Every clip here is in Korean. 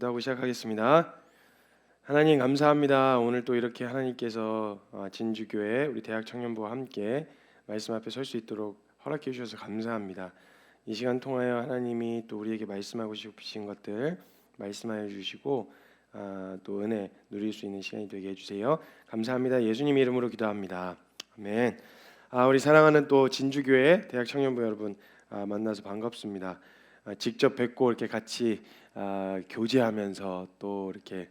기도하고 시작하겠습니다. 하나님 감사합니다. 오늘 또 이렇게 하나님께서 진주교회 우리 대학 청년부와 함께 말씀 앞에 설 수 있도록 허락해 주셔서 감사합니다. 이 시간 통하여 하나님이 또 우리에게 말씀하고 싶으신 것들 말씀하여 주시고 또 은혜 누릴 수 있는 시간이 되게 해주세요. 감사합니다. 예수님 이름으로 기도합니다. 아멘. 우리 사랑하는 또 진주교회 대학 청년부 여러분 만나서 반갑습니다. 직접 뵙고 이렇게 같이 교제하면서 또 이렇게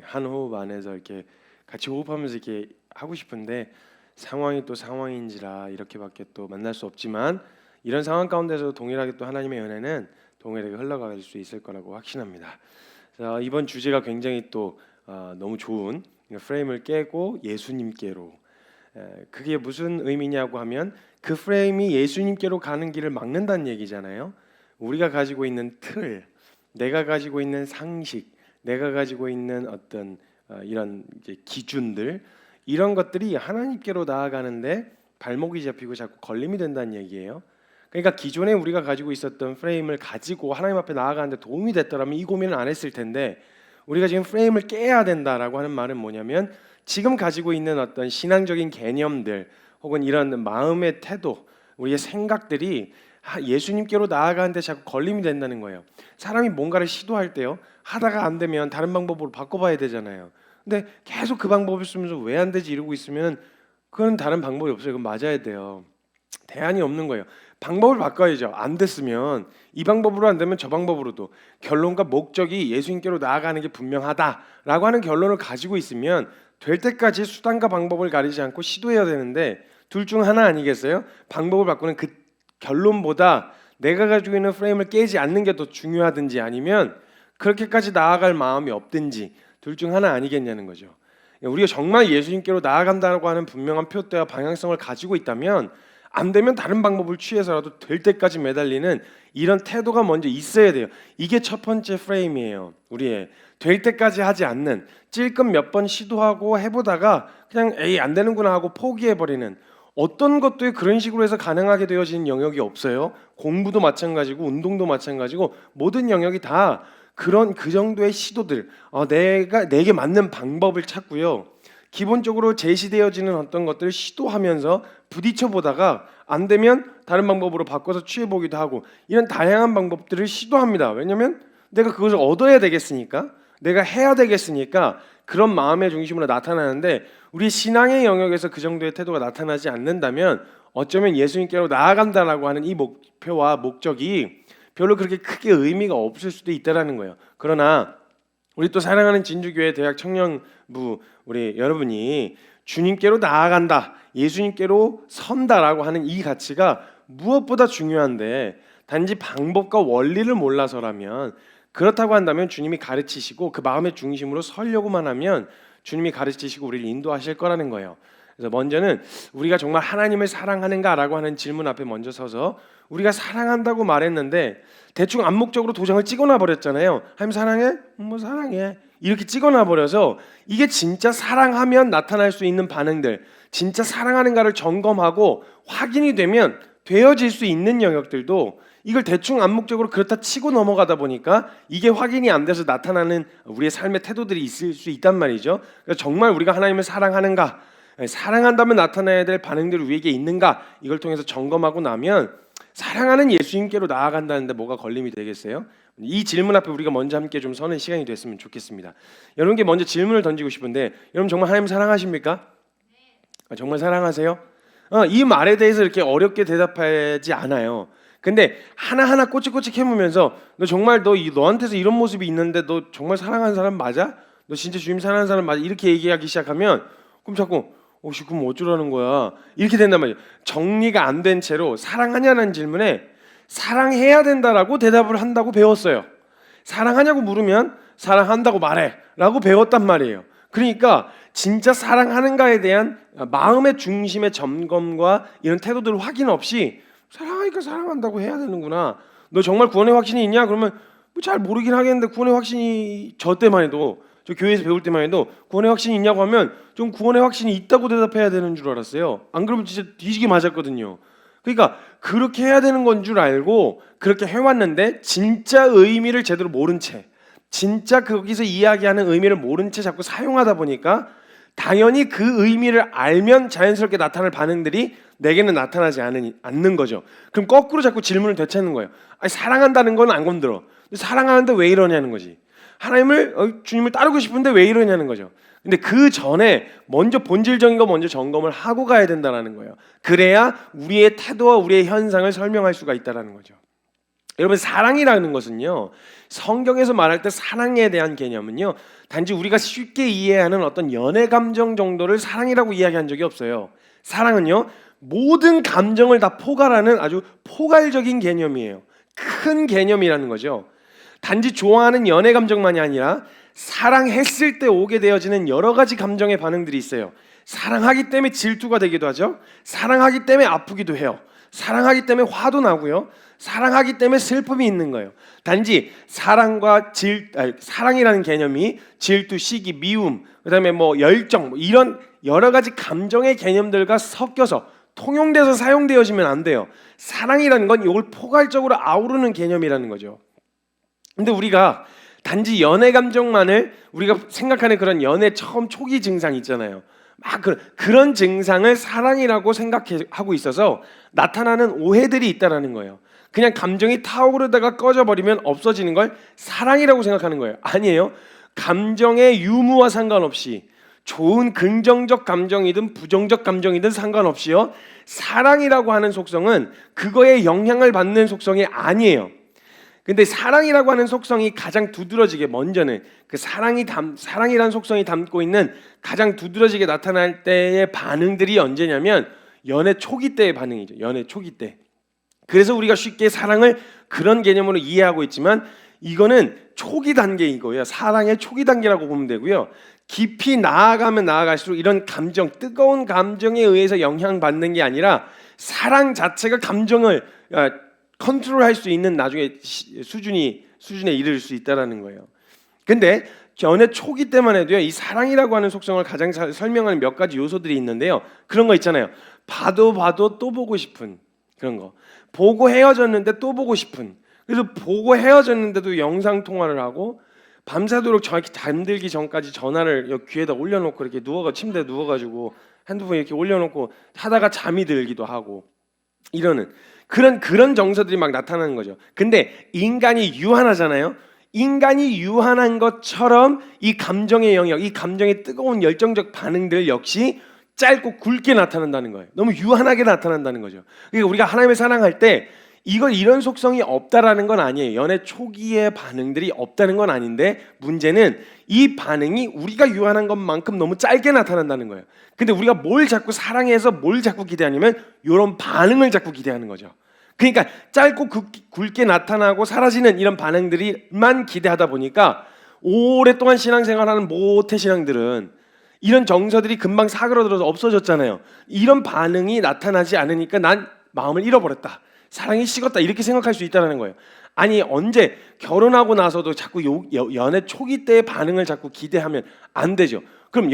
한 호흡 안에서 이렇게 같이 호흡하면서 이렇게 하고 싶은데 상황이 또 상황인지라 이렇게밖에 또 만날 수 없지만 이런 상황 가운데서 동일하게 또 하나님의 은혜는 동일하게 흘러갈 수 있을 거라고 확신합니다. 자, 이번 주제가 굉장히 또 너무 좋은 프레임을 깨고 예수님께로. 그게 무슨 의미냐고 하면 그 프레임이 예수님께로 가는 길을 막는다는 얘기잖아요. 우리가 가지고 있는 틀, 내가 가지고 있는 상식, 내가 가지고 있는 어떤 이런 이제 기준들, 이런 것들이 하나님께로 나아가는데 발목이 잡히고 자꾸 걸림이 된다는 얘기예요. 그러니까 기존에 우리가 가지고 있었던 프레임을 가지고 하나님 앞에 나아가는데 도움이 됐더라면 이 고민을 안 했을 텐데, 우리가 지금 프레임을 깨야 된다라고 하는 말은 뭐냐면 지금 가지고 있는 어떤 신앙적인 개념들 혹은 이런 마음의 태도, 우리의 생각들이 예수님께로 나아가는데 자꾸 걸림이 된다는 거예요. 사람이 뭔가를 시도할 때요, 하다가 안 되면 다른 방법으로 바꿔봐야 되잖아요. 근데 계속 그 방법을 쓰면서 왜 안 되지 이러고 있으면 그건 다른 방법이 없어요. 그건 맞아야 돼요. 대안이 없는 거예요. 방법을 바꿔야죠. 안 됐으면 이 방법으로 안 되면 저 방법으로도, 결론과 목적이 예수님께로 나아가는 게 분명하다라고 하는 결론을 가지고 있으면 될 때까지 수단과 방법을 가리지 않고 시도해야 되는데, 둘 중 하나 아니겠어요? 방법을 바꾸는 그 결론보다 내가 가지고 있는 프레임을 깨지 않는 게 더 중요하든지, 아니면 그렇게까지 나아갈 마음이 없든지, 둘 중 하나 아니겠냐는 거죠. 우리가 정말 예수님께로 나아간다고 하는 분명한 표대와 방향성을 가지고 있다면 안 되면 다른 방법을 취해서라도 될 때까지 매달리는 이런 태도가 먼저 있어야 돼요. 이게 첫 번째 프레임이에요. 우리의 될 때까지 하지 않는, 찔끔 몇 번 시도하고 해보다가 그냥 에이 안 되는구나 하고 포기해버리는, 어떤 것도 그런 식으로 해서 가능하게 되어지는 영역이 없어요. 공부도 마찬가지고 운동도 마찬가지고 모든 영역이 다 그런 그 정도의 시도들, 내게 맞는 방법을 찾고요. 기본적으로 제시되어지는 어떤 것들을 시도하면서 부딪혀 보다가 안 되면 다른 방법으로 바꿔서 취해보기도 하고, 이런 다양한 방법들을 시도합니다. 왜냐하면 내가 그것을 얻어야 되겠으니까, 내가 해야 되겠으니까 그런 마음의 중심으로 나타나는데, 우리 신앙의 영역에서 그 정도의 태도가 나타나지 않는다면 어쩌면 예수님께로 나아간다라고 하는 이 목표와 목적이 별로 그렇게 크게 의미가 없을 수도 있다라는 거예요. 그러나 우리 또 사랑하는 진주교회 대학 청년부 우리 여러분이 주님께로 나아간다, 예수님께로 선다라고 하는 이 가치가 무엇보다 중요한데, 단지 방법과 원리를 몰라서라면, 그렇다고 한다면 주님이 가르치시고 그 마음의 중심으로 서려고만 하면 주님이 가르치시고 우리를 인도하실 거라는 거예요. 그래서 먼저는 우리가 정말 하나님을 사랑하는가라고 하는 질문 앞에 먼저 서서, 우리가 사랑한다고 말했는데 대충 암묵적으로 도장을 찍어놔 버렸잖아요. 하나님 사랑해? 뭐 사랑해. 이렇게 찍어놔 버려서 이게 진짜 사랑하면 나타날 수 있는 반응들, 진짜 사랑하는가를 점검하고 확인이 되면 되어질 수 있는 영역들도 이걸 대충 암묵적으로 그렇다 치고 넘어가다 보니까 이게 확인이 안 돼서 나타나는 우리의 삶의 태도들이 있을 수 있단 말이죠. 그래서 정말 우리가 하나님을 사랑하는가, 사랑한다면 나타나야 될 반응들이 우리에게 있는가, 이걸 통해서 점검하고 나면 사랑하는 예수님께로 나아간다는데 뭐가 걸림이 되겠어요? 이 질문 앞에 우리가 먼저 함께 좀 서는 시간이 됐으면 좋겠습니다. 여러분께 먼저 질문을 던지고 싶은데, 여러분 정말 하나님 사랑하십니까? 정말 사랑하세요? 이 말에 대해서 이렇게 어렵게 대답하지 않아요. 근데 하나하나 꼬치꼬치 캐보면서 너 정말 너한테서 이런 모습이 있는데 너 정말 사랑하는 사람 맞아? 너 진짜 주님 사랑하는 사람 맞아? 이렇게 얘기하기 시작하면 그럼 자꾸 그럼 어쩌라는 거야? 이렇게 된단 말이에요. 정리가 안 된 채로 사랑하냐는 질문에 사랑해야 된다라고 대답을 한다고 배웠어요. 사랑하냐고 물으면 사랑한다고 말해 라고 배웠단 말이에요. 그러니까 진짜 사랑하는가에 대한 마음의 중심의 점검과 이런 태도들 확인 없이 사랑하니까 사랑한다고 해야 되는구나. 너 정말 구원의 확신이 있냐? 그러면 잘 모르긴 하겠는데 구원의 확신이 저 때만 해도, 저 교회에서 배울 때만 해도 구원의 확신이 있냐고 하면 좀 구원의 확신이 있다고 대답해야 되는 줄 알았어요. 안 그러면 진짜 뒤지게 맞았거든요. 그러니까 그렇게 해야 되는 건 줄 알고 그렇게 해왔는데 진짜 의미를 제대로 모른 채, 진짜 거기서 이야기하는 의미를 모른 채 자꾸 사용하다 보니까 당연히 그 의미를 알면 자연스럽게 나타날 반응들이 내게는 나타나지 않는 거죠. 그럼 거꾸로 자꾸 질문을 되찾는 거예요. 아니, 사랑한다는 건 안 건드려. 사랑하는데 왜 이러냐는 거지. 하나님을 주님을 따르고 싶은데 왜 이러냐는 거죠. 근데 그 전에 먼저 본질적인 거 먼저 점검을 하고 가야 된다는 거예요. 그래야 우리의 태도와 우리의 현상을 설명할 수가 있다는 거죠. 여러분, 사랑이라는 것은요, 성경에서 말할 때 사랑에 대한 개념은요, 단지 우리가 쉽게 이해하는 어떤 연애 감정 정도를 사랑이라고 이야기한 적이 없어요. 사랑은요, 모든 감정을 다 포괄하는 아주 포괄적인 개념이에요. 큰 개념이라는 거죠. 단지 좋아하는 연애 감정만이 아니라 사랑했을 때 오게 되어지는 여러 가지 감정의 반응들이 있어요. 사랑하기 때문에 질투가 되기도 하죠. 사랑하기 때문에 아프기도 해요. 사랑하기 때문에 화도 나고요. 사랑하기 때문에 슬픔이 있는 거예요. 단지 사랑이라는 개념이 질투, 시기, 미움, 그다음에 열정, 이런 여러 가지 감정의 개념들과 섞여서 통용돼서 사용되어지면 안 돼요. 사랑이라는 건 이걸 포괄적으로 아우르는 개념이라는 거죠. 근데 우리가 단지 연애 감정만을 우리가 생각하는 그런 연애 처음 초기 증상 있잖아요. 막 그런 증상을 사랑이라고 생각하고 있어서 나타나는 오해들이 있다라는 거예요. 그냥 감정이 타오르다가 꺼져버리면 없어지는 걸 사랑이라고 생각하는 거예요. 아니에요. 감정의 유무와 상관없이 좋은 긍정적 감정이든 부정적 감정이든 상관없이요, 사랑이라고 하는 속성은 그거에 영향을 받는 속성이 아니에요. 근데 사랑이라고 하는 속성이 가장 두드러지게, 먼저는 그 사랑이라는 속성이 담고 있는 가장 두드러지게 나타날 때의 반응들이 언제냐면 연애 초기 때의 반응이죠. 연애 초기 때. 그래서 우리가 쉽게 사랑을 그런 개념으로 이해하고 있지만 이거는 초기 단계이고요. 사랑의 초기 단계라고 보면 되고요. 깊이 나아가면 나아갈수록 이런 감정, 뜨거운 감정에 의해서 영향받는 게 아니라 사랑 자체가 감정을 컨트롤할 수 있는 나중에 수준에 이를 수 있다라는 거예요. 근데 연애 초기 때만 해도요, 이 사랑이라고 하는 속성을 가장 잘 설명하는 몇 가지 요소들이 있는데요. 그런 거 있잖아요. 봐도 또 보고 싶은 그런 거. 보고 헤어졌는데 또 보고 싶은. 그래서 보고 헤어졌는데도 영상 통화를 하고 밤새도록 저렇게 잠들기 전까지 전화를 귀에다 올려놓고 이렇게 침대에 누워가지고 핸드폰 이렇게 올려놓고 하다가 잠이 들기도 하고 이러는 그런 정서들이 막 나타나는 거죠. 근데 인간이 유한하잖아요. 인간이 유한한 것처럼 이 감정의 영역, 이 감정의 뜨거운 열정적 반응들 역시 짧고 굵게 나타난다는 거예요. 너무 유한하게 나타난다는 거죠. 그러니까 우리가 하나님을 사랑할 때 이런 속성이 없다라는 건 아니에요. 연애 초기의 반응들이 없다는 건 아닌데 문제는 이 반응이 우리가 유한한 것만큼 너무 짧게 나타난다는 거예요. 근데 우리가 뭘 자꾸 사랑해서 뭘 자꾸 기대하냐면 이런 반응을 자꾸 기대하는 거죠. 그러니까 짧고 굵게 나타나고 사라지는 이런 반응들이만 기대하다 보니까 오랫동안 신앙생활하는 모태 신앙들은 이런 정서들이 금방 사그러들어서 없어졌잖아요. 이런 반응이 나타나지 않으니까 난 마음을 잃어버렸다, 사랑이 식었다, 이렇게 생각할 수 있다는 거예요. 아니, 언제 결혼하고 나서도 자꾸 연애 초기 때의 반응을 자꾸 기대하면 안 되죠. 그럼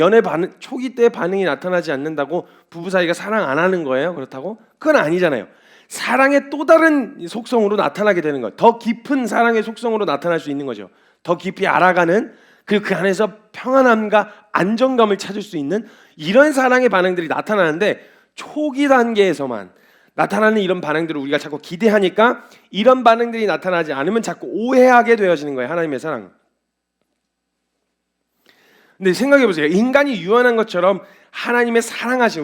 초기 때의 반응이 나타나지 않는다고 부부 사이가 사랑 안 하는 거예요? 그렇다고? 그건 아니잖아요. 사랑의 또 다른 속성으로 나타나게 되는 거예요. 더 깊은 사랑의 속성으로 나타날 수 있는 거죠. 더 깊이 알아가는, 그리고 그 안에서 평안함과 안정감을 찾을 수 있는 이런 사랑의 반응들이 나타나는데 초기 단계에서만 나타나는 이런 반응들을 우리가 자꾸 기대하니까 이런 반응들이 나타나지 않으면 자꾸 오해하게 되어지는 거예요. 하나님의 사랑. 근데 생각해 보세요. 인간이 유한한 것처럼 하나님의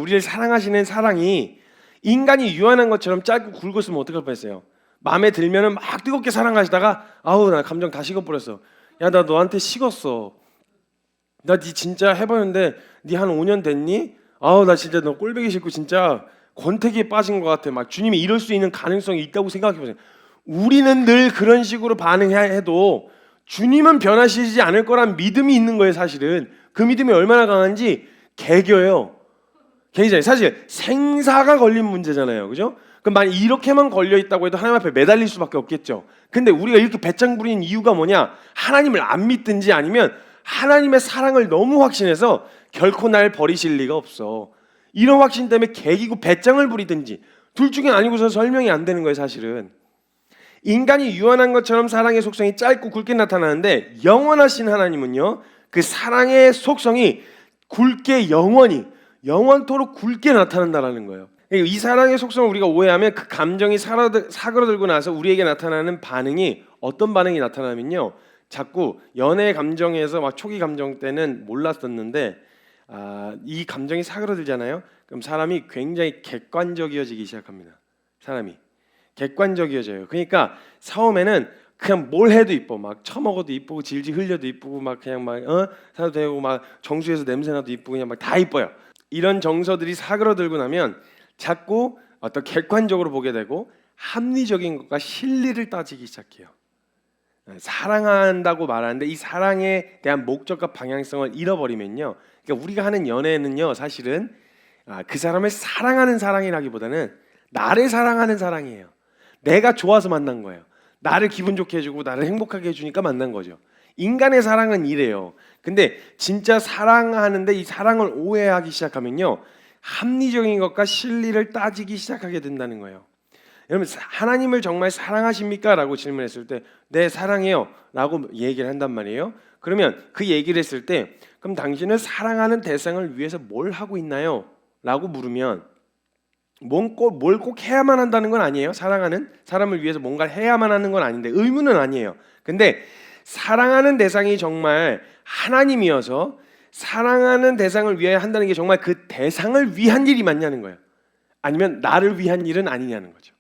우리를 사랑하시는 사랑이 인간이 유한한 것처럼 짧고 굵었으면 어떡할 뻔했어요. 마음에 들면은 막 뜨겁게 사랑하시다가 아우, 나 감정 다 식어버렸어. 야, 나 너한테 식었어. 나 니 진짜 해봤는데 니 한 5년 됐니? 아우, 나 진짜 너 꼴보기 싫고 진짜 권태기에 빠진 것 같아. 막 주님이 이럴 수 있는 가능성이 있다고 생각해보세요. 우리는 늘 그런 식으로 반응해도 주님은 변하시지 않을 거란 믿음이 있는 거예요. 사실은 그 믿음이 얼마나 강한지 개겨요. 사실 생사가 걸린 문제잖아요. 그죠? 그럼 만약 이렇게만 걸려 있다고 해도 하나님 앞에 매달릴 수밖에 없겠죠. 근데 우리가 이렇게 배짱 부리는 이유가 뭐냐? 하나님을 안 믿든지 아니면 하나님의 사랑을 너무 확신해서 결코 날 버리실 리가 없어, 이런 확신 때문에 개기고 배짱을 부리든지 둘 중에 아니고서 설명이 안 되는 거예요. 사실은 인간이 유한한 것처럼 사랑의 속성이 짧고 굵게 나타나는데 영원하신 하나님은요, 그 사랑의 속성이 굵게 영원토록 굵게 나타난다라는 거예요. 이 사랑의 속성을 우리가 오해하면 그 감정이 사그러들고 나서 우리에게 나타나는 반응이 어떤 반응이 나타나면요, 자꾸 연애 감정에서 막 초기 감정 때는 몰랐었는데 이 감정이 사그러들잖아요. 그럼 사람이 굉장히 객관적이어지기 시작합니다. 사람이 객관적이어져요. 그러니까 처음에는 그냥 뭘 해도 이뻐, 막 처먹어도 이쁘고 질질 흘려도 이쁘고 막 그냥 막 사도 되고 막 정수해서 냄새나도 이쁘고 그냥 막 다 이뻐요. 이런 정서들이 사그러들고 나면 자꾸 어떤 객관적으로 보게 되고 합리적인 것과 실리를 따지기 시작해요. 사랑한다고 말하는데 이 사랑에 대한 목적과 방향성을 잃어버리면요, 그러니까 우리가 하는 연애는요, 사실은 그 사람을 사랑하는 사랑이라기보다는 나를 사랑하는 사랑이에요. 내가 좋아서 만난 거예요. 나를 기분 좋게 해주고 나를 행복하게 해주니까 만난 거죠. 인간의 사랑은 이래요. 근데 진짜 사랑하는데 이 사랑을 오해하기 시작하면요, 합리적인 것과 실리를 따지기 시작하게 된다는 거예요. 여러분, 하나님을 정말 사랑하십니까? 라고 질문했을 때 네, 사랑해요 라고 얘기를 한단 말이에요. 그러면 그 얘기를 했을 때 그럼 당신은 사랑하는 대상을 위해서 뭘 하고 있나요? 라고 물으면 뭘 꼭 해야만 한다는 건 아니에요. 사랑하는 사람을 위해서 뭔가를 해야만 하는 건 아닌데, 의무는 아니에요. 근데 사랑하는 대상이 정말 하나님이어서 사랑하는 대상을 위해 한다는 게 정말 그 대상을 위한 일이 맞냐는 거예요. 아니면 나를 위한 일은 아니냐는 거죠.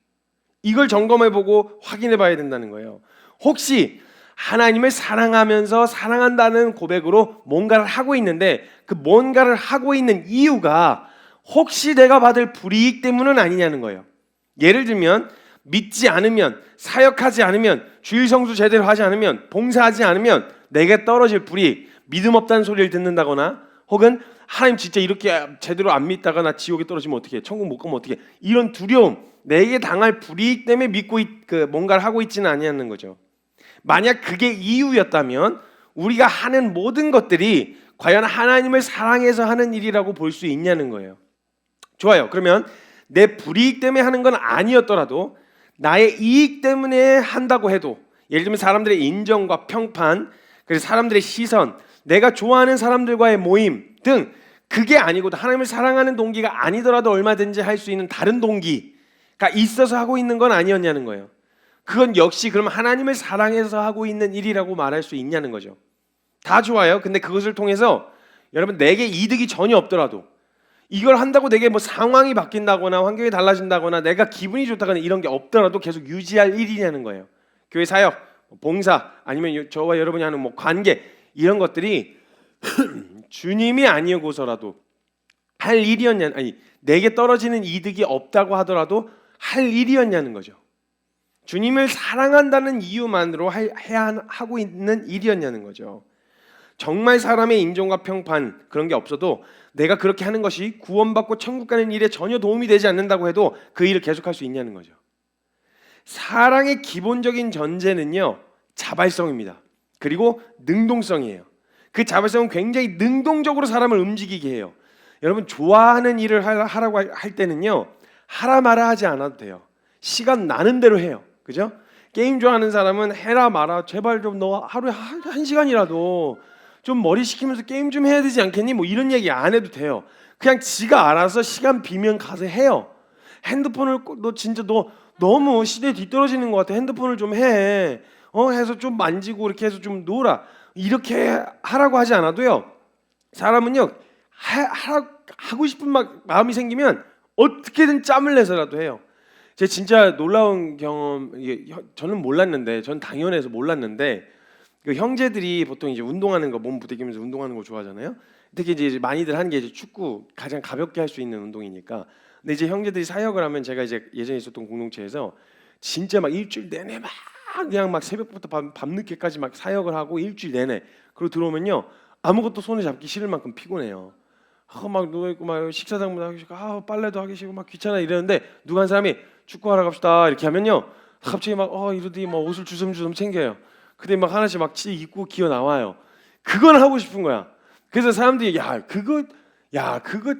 이걸 점검해보고 확인해봐야 된다는 거예요. 혹시 하나님을 사랑하면서 사랑한다는 고백으로 뭔가를 하고 있는데 그 뭔가를 하고 있는 이유가 혹시 내가 받을 불이익 때문은 아니냐는 거예요. 예를 들면 믿지 않으면, 사역하지 않으면, 주일 성수 제대로 하지 않으면, 봉사하지 않으면 내게 떨어질 불이익, 믿음 없다는 소리를 듣는다거나, 혹은 하나님 진짜 이렇게 제대로 안 믿다가 나 지옥에 떨어지면 어떻게 해? 천국 못 가면 어떻게 해? 이런 두려움, 내게 당할 불이익 때문에 믿고 뭔가를 하고 있지는 아니하는 거죠. 만약 그게 이유였다면 우리가 하는 모든 것들이 과연 하나님을 사랑해서 하는 일이라고 볼 수 있냐는 거예요. 좋아요. 그러면 내 불이익 때문에 하는 건 아니었더라도 나의 이익 때문에 한다고 해도, 예를 들면 사람들의 인정과 평판, 그래서 사람들의 시선, 내가 좋아하는 사람들과의 모임 등 그게 아니고도 하나님을 사랑하는 동기가 아니더라도 얼마든지 할 수 있는 다른 동기가 있어서 하고 있는 건 아니었냐는 거예요. 그건 역시 그럼 하나님을 사랑해서 하고 있는 일이라고 말할 수 있냐는 거죠. 다 좋아요. 근데 그것을 통해서 여러분 내게 이득이 전혀 없더라도, 이걸 한다고 내게 뭐 상황이 바뀐다거나 환경이 달라진다거나 내가 기분이 좋다거나 이런 게 없더라도 계속 유지할 일이냐는 거예요. 교회 사역, 봉사, 아니면 저와 여러분이 하는 뭐 관계, 이런 것들이 주님이 아니고서라도 할 일이었냐, 아니 내게 떨어지는 이득이 없다고 하더라도 할 일이었냐는 거죠. 주님을 사랑한다는 이유만으로 하고 있는 일이었냐는 거죠. 정말 사람의 인정과 평판 그런 게 없어도 내가 그렇게 하는 것이 구원받고 천국 가는 일에 전혀 도움이 되지 않는다고 해도 그 일을 계속할 수 있냐는 거죠. 사랑의 기본적인 전제는요, 자발성입니다. 그리고 능동성이에요. 그 자발성은 굉장히 능동적으로 사람을 움직이게 해요. 여러분, 좋아하는 일을 하라고 할 때는요, 하라 마라 하지 않아도 돼요. 시간 나는 대로 해요. 그죠? 게임 좋아하는 사람은 해라 마라, 제발 좀 너 하루에 한 시간이라도 좀 머리 식히면서 게임 좀 해야 되지 않겠니? 뭐 이런 얘기 안 해도 돼요. 그냥 지가 알아서 시간 비면 가서 해요. 핸드폰을 너 진짜 너 너무 시대에 뒤떨어지는 것 같아. 핸드폰을 좀 해. 해서 좀 만지고 이렇게 해서 좀 놀아. 이렇게 하라고 하지 않아도요, 사람은요 하고 싶은 마음이 생기면 어떻게든 짬을 내서라도 해요. 제 진짜 놀라운 경험, 저는 몰랐는데, 전 당연해서 몰랐는데, 그 형제들이 보통 이제 운동하는 거, 몸 부대끼면서 운동하는 거 좋아하잖아요. 특히 이제 많이들 하는 게 이제 축구, 가장 가볍게 할 수 있는 운동이니까. 근데 이제 형제들이 사역을 하면, 제가 이제 예전에 있었던 공동체에서 진짜 막 일주일 내내 막 그냥 막 새벽부터 밤늦게까지 막 사역을 하고 일주일 내내, 그리고 들어오면요 아무것도 손에 잡기 싫을 만큼 피곤해요. 막 누워있고 막 식사당도 하기 싫고 빨래도 하기 싫고 막 귀찮아 이러는데, 누가 한 사람이 축구하러 갑시다 이렇게 하면요 갑자기 막 이러더니 막 옷을 주섬주섬 챙겨요. 근데 막 하나씩 막 입고 기어 나와요. 그건 하고 싶은 거야. 그래서 사람들이 그거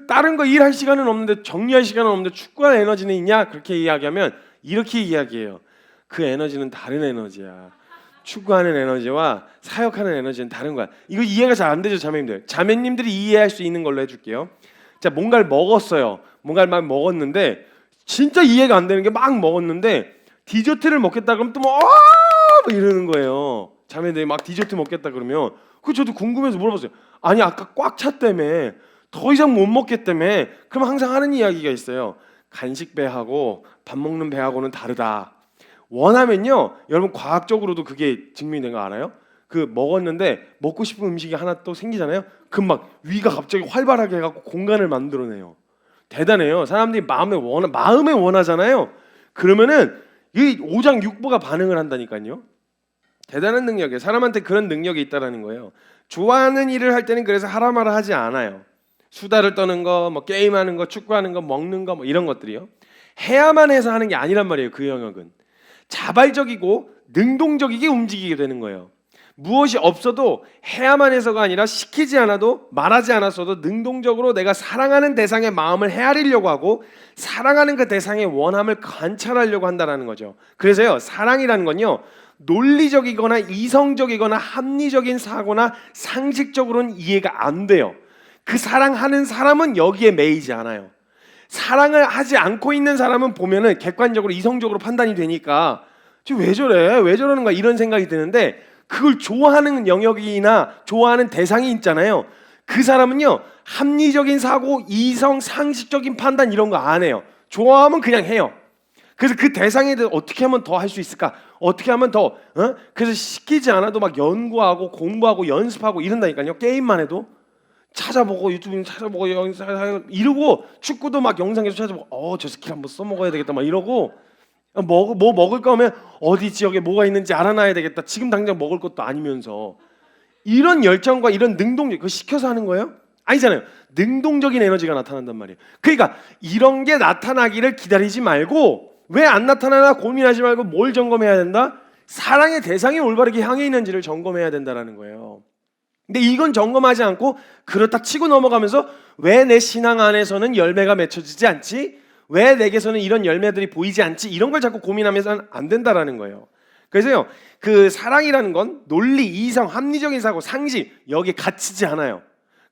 다른 거 일할 시간은 없는데, 정리할 시간은 없는데 축구할 에너지는 있냐? 그렇게 이야기하면 이렇게 이야기해요. 그 에너지는 다른 에너지야. 축구하는 에너지와 사역하는 에너지는 다른 거야. 이거 이해가 잘 안 되죠, 자매님들? 자매님들이 이해할 수 있는 걸로 해줄게요. 자, 뭔가를 먹었어요. 뭔가를 막 먹었는데 진짜 이해가 안 되는 게 막 먹었는데 디저트를 먹겠다 그러면 또 막 이러는 거예요. 자매들이 막 디저트 먹겠다 그러면 그 저도 궁금해서 물어봤어요. 아니 아까 꽉 찼다며, 더 이상 못 먹겠다며. 그럼 항상 하는 이야기가 있어요. 간식 배하고 밥 먹는 배하고는 다르다. 원하면요, 여러분 과학적으로도 그게 증명된 거 알아요? 그 먹었는데 먹고 싶은 음식이 하나 또 생기잖아요. 그럼 막 위가 갑자기 활발하게 해갖고 공간을 만들어내요. 대단해요. 사람들이 마음에 원하잖아요. 그러면은 이 오장육부가 반응을 한다니까요. 대단한 능력이에요. 사람한테 그런 능력이 있다라는 거예요. 좋아하는 일을 할 때는 그래서 하라 마라 하지 않아요. 수다를 떠는 거, 뭐 게임하는 거, 축구하는 거, 먹는 거, 뭐 이런 것들이요. 해야만 해서 하는 게 아니란 말이에요. 그 영역은 자발적이고 능동적이게 움직이게 되는 거예요. 무엇이 없어도 해야만 해서가 아니라 시키지 않아도 말하지 않았어도 능동적으로 내가 사랑하는 대상의 마음을 헤아리려고 하고 사랑하는 그 대상의 원함을 관찰하려고 한다는 거죠. 그래서요, 사랑이라는 건요, 논리적이거나 이성적이거나 합리적인 사고나 상식적으로는 이해가 안 돼요. 그 사랑하는 사람은 여기에 매이지 않아요. 사랑을 하지 않고 있는 사람은 보면은 객관적으로 이성적으로 판단이 되니까 왜 저래? 왜 저러는 거야? 이런 생각이 드는데, 그걸 좋아하는 영역이나 좋아하는 대상이 있잖아요. 그 사람은요, 합리적인 사고, 이성, 상식적인 판단 이런 거 안 해요. 좋아하면 그냥 해요. 그래서 그 대상에 대해서 어떻게 하면 더 할 수 있을까? 어떻게 하면 더 그래서 시키지 않아도 막 연구하고 공부하고 연습하고 이런다니까요. 게임만 해도 찾아보고 유튜브 찾아보고 이러고, 축구도 막 영상에서 찾아보고 저 스킬 한번 써먹어야 되겠다 막 이러고, 뭐 먹을 거면 어디 지역에 뭐가 있는지 알아놔야 되겠다. 지금 당장 먹을 것도 아니면서 이런 열정과 이런 능동적, 그거 시켜서 하는 거예요? 아니잖아요. 능동적인 에너지가 나타난단 말이에요. 그러니까 이런 게 나타나기를 기다리지 말고, 왜 안 나타나나 고민하지 말고 뭘 점검해야 된다? 사랑의 대상이 올바르게 향해 있는지를 점검해야 된다는 거예요. 근데 이건 점검하지 않고 그렇다 치고 넘어가면서 왜 내 신앙 안에서는 열매가 맺혀지지 않지? 왜 내게서는 이런 열매들이 보이지 않지? 이런 걸 자꾸 고민하면서는 안 된다라는 거예요. 그래서요, 그 사랑이라는 건 논리, 이성, 합리적인 사고, 상식 여기에 갇히지 않아요.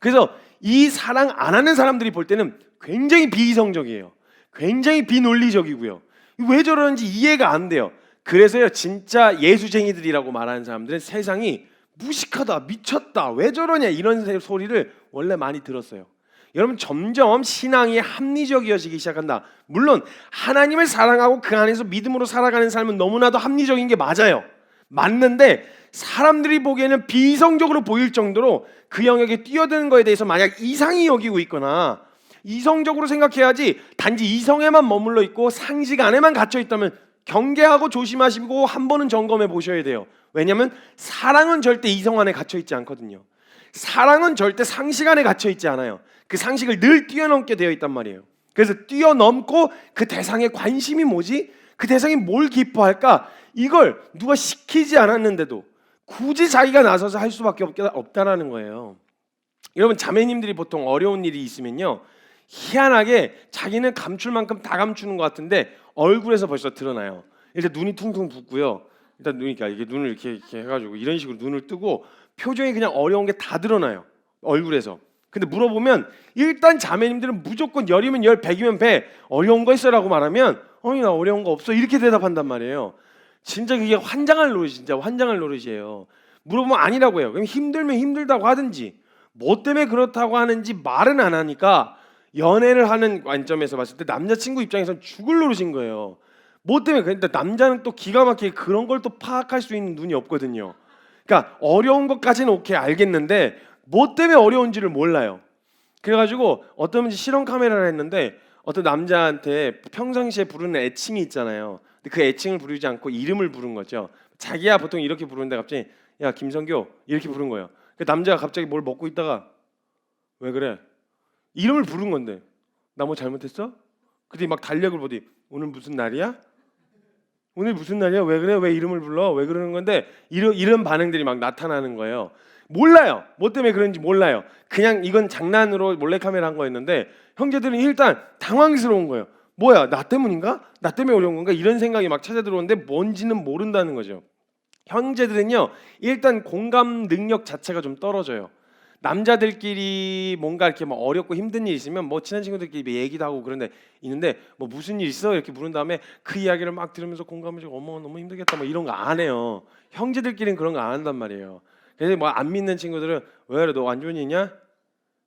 그래서 이 사랑 안 하는 사람들이 볼 때는 굉장히 비이성적이에요. 굉장히 비논리적이고요. 왜 저러는지 이해가 안 돼요. 그래서요, 진짜 예수쟁이들이라고 말하는 사람들은 세상이 무식하다, 미쳤다, 왜 저러냐 이런 소리를 원래 많이 들었어요. 여러분, 점점 신앙이 합리적이어지기 시작한다. 물론 하나님을 사랑하고 그 안에서 믿음으로 살아가는 삶은 너무나도 합리적인 게 맞아요. 맞는데 사람들이 보기에는 비이성적으로 보일 정도로 그 영역에 뛰어드는 거에 대해서 만약 이상히 여기고 있거나, 이성적으로 생각해야지 단지 이성에만 머물러 있고 상식 안에만 갇혀 있다면 경계하고 조심하시고 한 번은 점검해 보셔야 돼요. 왜냐하면 사랑은 절대 이성 안에 갇혀 있지 않거든요. 사랑은 절대 상식 안에 갇혀 있지 않아요. 그 상식을 늘 뛰어넘게 되어 있단 말이에요. 그래서 뛰어넘고 그 대상의 관심이 뭐지? 그 대상이 뭘 기뻐할까? 이걸 누가 시키지 않았는데도 굳이 자기가 나서서 할 수밖에 없다라는 거예요. 여러분, 자매님들이 보통 어려운 일이 있으면요, 희한하게 자기는 감출 만큼 다 감추는 것 같은데 얼굴에서 벌써 드러나요. 일단 눈이 퉁퉁 붓고요. 일단 눈이니까 이게 눈을 이렇게 해가지고 이런 식으로 눈을 뜨고 표정이 그냥 어려운 게 다 드러나요, 얼굴에서. 근데 물어보면 일단 자매님들은 무조건 열이면 열, 백이면 백, 어려운 거 있어라고 말하면 아니 나 어려운 거 없어 이렇게 대답한단 말이에요. 진짜 그게 환장할 노릇, 진짜 환장할 노릇이에요. 물어보면 아니라고 해요. 그럼 힘들면 힘들다고 하든지, 뭐 때문에 그렇다고 하는지 말은 안 하니까 연애를 하는 관점에서 봤을 때 남자친구 입장에서는 죽을 노릇인 거예요. 뭐 때문에. 근데 남자는 또 기가 막히게 그런 걸 또 파악할 수 있는 눈이 없거든요. 그러니까 어려운 것까지는 오케이 알겠는데 뭐 때문에 어려운지를 몰라요. 그래가지고 어떤 분이 실험 카메라를 했는데 어떤 남자한테 평상시에 부르는 애칭이 있잖아요. 근데 그 애칭을 부르지 않고 이름을 부른 거죠. 자기야 보통 이렇게 부르는데 갑자기 야 김성교 이렇게 부른 거예요. 그 남자가 갑자기 뭘 먹고 있다가 왜 그래? 이름을 부른 건데 나 뭐 잘못했어? 그때 막 달력을 보더니 오늘 무슨 날이야? 오늘 무슨 날이야? 왜 그래? 왜 이름을 불러? 왜 그러는 건데 이런 반응들이 막 나타나는 거예요. 몰라요. 뭐 때문에 그런지 몰라요. 그냥 이건 장난으로 몰래카메라 한 거였는데 형제들은 일단 당황스러운 거예요. 뭐야, 나 때문인가? 나 때문에 어려운 건가? 이런 생각이 막 찾아 들어오는데 뭔지는 모른다는 거죠. 형제들은요, 일단 공감 능력 자체가 좀 떨어져요. 남자들끼리 뭔가 이렇게 막 어렵고 힘든 일 있으면 뭐 친한 친구들끼리 얘기도 하고 그런데 있는데, 뭐 무슨 일 있어? 이렇게 물은 다음에 그 이야기를 막 들으면서 공감을 주고 어머 너무 힘들겠다 뭐 이런 거 안 해요. 형제들끼리는 그런 거 안 한단 말이에요. 그래서 뭐 안 믿는 친구들은 왜 그래, 너 안 좋은 일 있냐?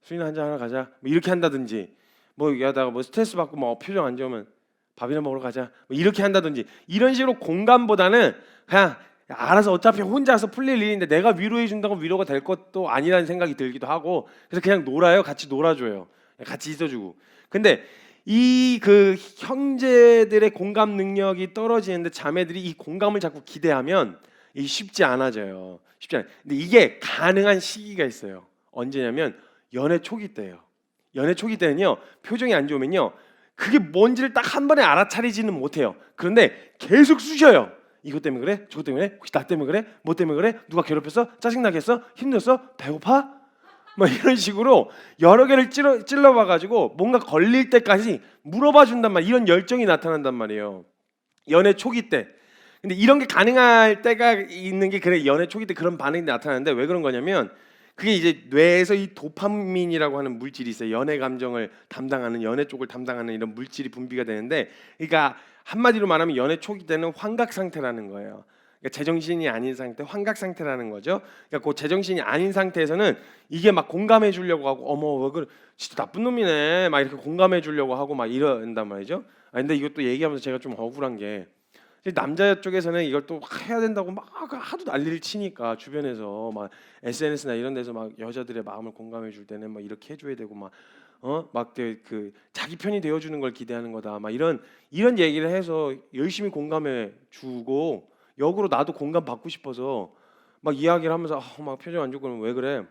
술이나 한잔 하러 가자 뭐 이렇게 한다든지, 뭐 얘기하다가 뭐 스트레스 받고 뭐 표정 안 좋으면 밥이나 먹으러 가자 뭐 이렇게 한다든지, 이런 식으로 공감보다는 그냥 알아서 어차피 혼자서 풀릴 일인데 내가 위로해 준다고 위로가 될 것도 아니라는 생각이 들기도 하고, 그래서 그냥 놀아요. 같이 놀아줘요. 같이 있어주고. 근데 이 그 형제들의 공감 능력이 떨어지는데 자매들이 이 공감을 자꾸 기대하면 이 쉽지 않아져요. 쉽지 않아. 근데 이게 가능한 시기가 있어요. 언제냐면 연애 초기 때예요. 연애 초기 때는요, 표정이 안 좋으면요, 그게 뭔지를 딱 한 번에 알아차리지는 못해요. 그런데 계속 쑤셔요. 이것 때문에 그래? 저것 때문에 그래? 혹시 나 때문에 그래? 뭐 때문에 그래? 누가 괴롭혔어? 짜증나게 했어? 힘들었어? 배고파? 막 이런 식으로 여러 개를 찔러봐 가지고 뭔가 걸릴 때까지 물어봐 준단 말이에요. 이런 열정이 나타난단 말이에요. 연애 초기 때. 근데 이런 게 가능할 때가 있는 게, 그래 연애 초기 때 그런 반응이 나타나는데 왜 그런 거냐면, 그게 이제 뇌에서 이 도파민이라고 하는 물질이 있어요. 연애 감정을 담당하는, 연애 쪽을 담당하는 이런 물질이 분비가 되는데, 그러니까 한마디로 말하면 연애 초기 때는 환각 상태라는 거예요. 그러니까 제정신이 아닌 상태, 환각 상태라는 거죠. 그러니까 그 제정신이 아닌 상태에서는 이게 막 공감해 주려고 하고, 어머 왜 그래, 진짜 나쁜 놈이네 막 이렇게 공감해 주려고 하고 막 이런단 말이죠. 근데 이것도 얘기하면서 제가 좀 억울한 게, 남자 쪽에서는 이걸 또 해야 된다고 막 하도 난리를 치니까, 주변에서 막 SNS나 이런 데서 막 여자들의 마음을 공감해 줄 때는 막 이렇게 해줘야 되고 그 자기 편이 되어주는 걸 기대하는 거다 막 이런 얘기를 해서 열심히 공감해 주고, 역으로 나도 공감 받고 싶어서 막 이야기를 하면서 막 표정 안 좋고 왜 그래?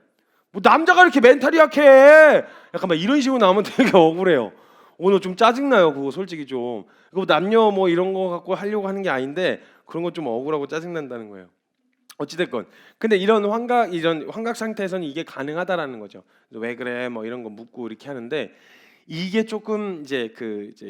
뭐 남자가 이렇게 멘탈이 약해? 약간 막 이런 식으로 나오면 되게 억울해요. 오늘 좀 짜증나요. 그거 솔직히 좀. 그거 남녀 뭐 이런 거 갖고 하려고 하는 게 아닌데 그런 거 좀 억울하고 짜증난다는 거예요. 어찌됐건. 근데 이런 환각 상태에서는 이게 가능하다라는 거죠. 왜 그래? 뭐 이런 거 묻고 이렇게 하는데, 이게 조금 이제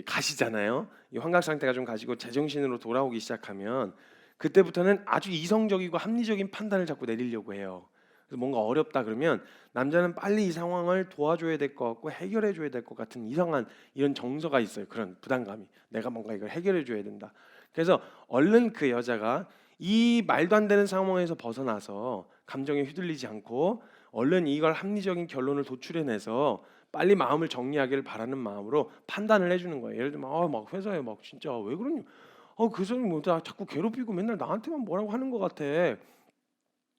가시잖아요. 이 환각 상태가 좀 가시고 제정신으로 돌아오기 시작하면 그때부터는 아주 이성적이고 합리적인 판단을 자꾸 내리려고 해요. 그래서 뭔가 어렵다 그러면 남자는 빨리 이 상황을 도와줘야 될 것 같고 해결해 줘야 될 것 같은 이상한 이런 정서가 있어요. 그런 부담감이. 내가 뭔가 이걸 해결해 줘야 된다. 그래서 얼른 그 여자가 이 말도 안 되는 상황에서 벗어나서 감정에 휘둘리지 않고 얼른 이걸 합리적인 결론을 도출해내서 빨리 마음을 정리하기를 바라는 마음으로 판단을 해주는 거예요. 예를 들면 막 회사에 막 진짜 왜 그러니? 그 사람이 뭐 자꾸 괴롭히고 맨날 나한테만 뭐라고 하는 것 같아.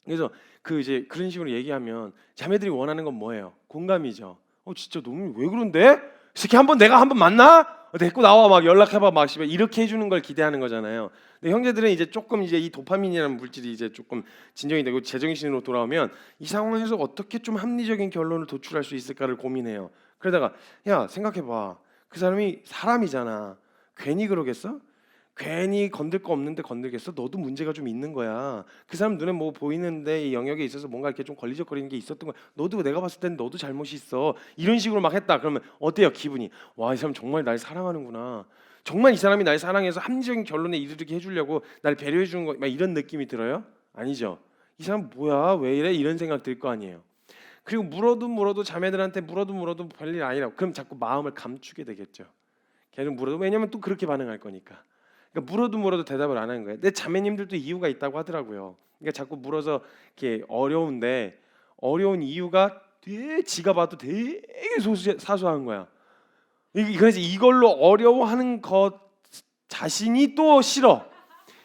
그래서 그 이제 그런 식으로 얘기하면 자매들이 원하는 건 뭐예요? 공감이죠. 진짜 너무 왜 그런데? 새끼 한번 내가 한번 만나? 데리고 나와 막 연락해봐 막 씨발 이렇게 해주는 걸 기대하는 거잖아요. 근데 형제들은 이제 조금 이제 이 도파민이라는 물질이 이제 조금 진정이 되고 제정신으로 돌아오면 이 상황에서 어떻게 좀 합리적인 결론을 도출할 수 있을까를 고민해요. 그러다가 야 생각해봐, 그 사람이 사람이잖아. 괜히 그러겠어? 괜히 건들 거 없는데 건들겠어? 너도 문제가 좀 있는 거야. 그 사람 눈에 뭐 보이는데 이 영역에 있어서 뭔가 이렇게 좀 걸리적거리는 게 있었던 거야. 너도 내가 봤을 땐 너도 잘못이 있어. 이런 식으로 막 했다. 그러면 어때요? 기분이. 와, 이 사람 정말 날 사랑하는구나. 정말 이 사람이 날 사랑해서 합리적인 결론에 이르게 해주려고 날 배려해 주는 거, 막 이런 느낌이 들어요? 아니죠. 이 사람 뭐야? 왜 이래? 이런 생각 들 거 아니에요. 그리고 물어도 자매들한테 물어도 별일 아니라고. 그럼 자꾸 마음을 감추게 되겠죠. 걔는 물어도, 왜냐면 또 그렇게 반응할 거니까. 그러니까 물어도 대답을 안 하는 거예요. 근데 자매님들도 이유가 있다고 하더라고요. 그러니까 자꾸 물어서 이렇게 어려운데, 어려운 이유가 되게 지가 봐도 되게 사소한 거야. 그래서 이걸로 어려워하는 것 자신이 또 싫어.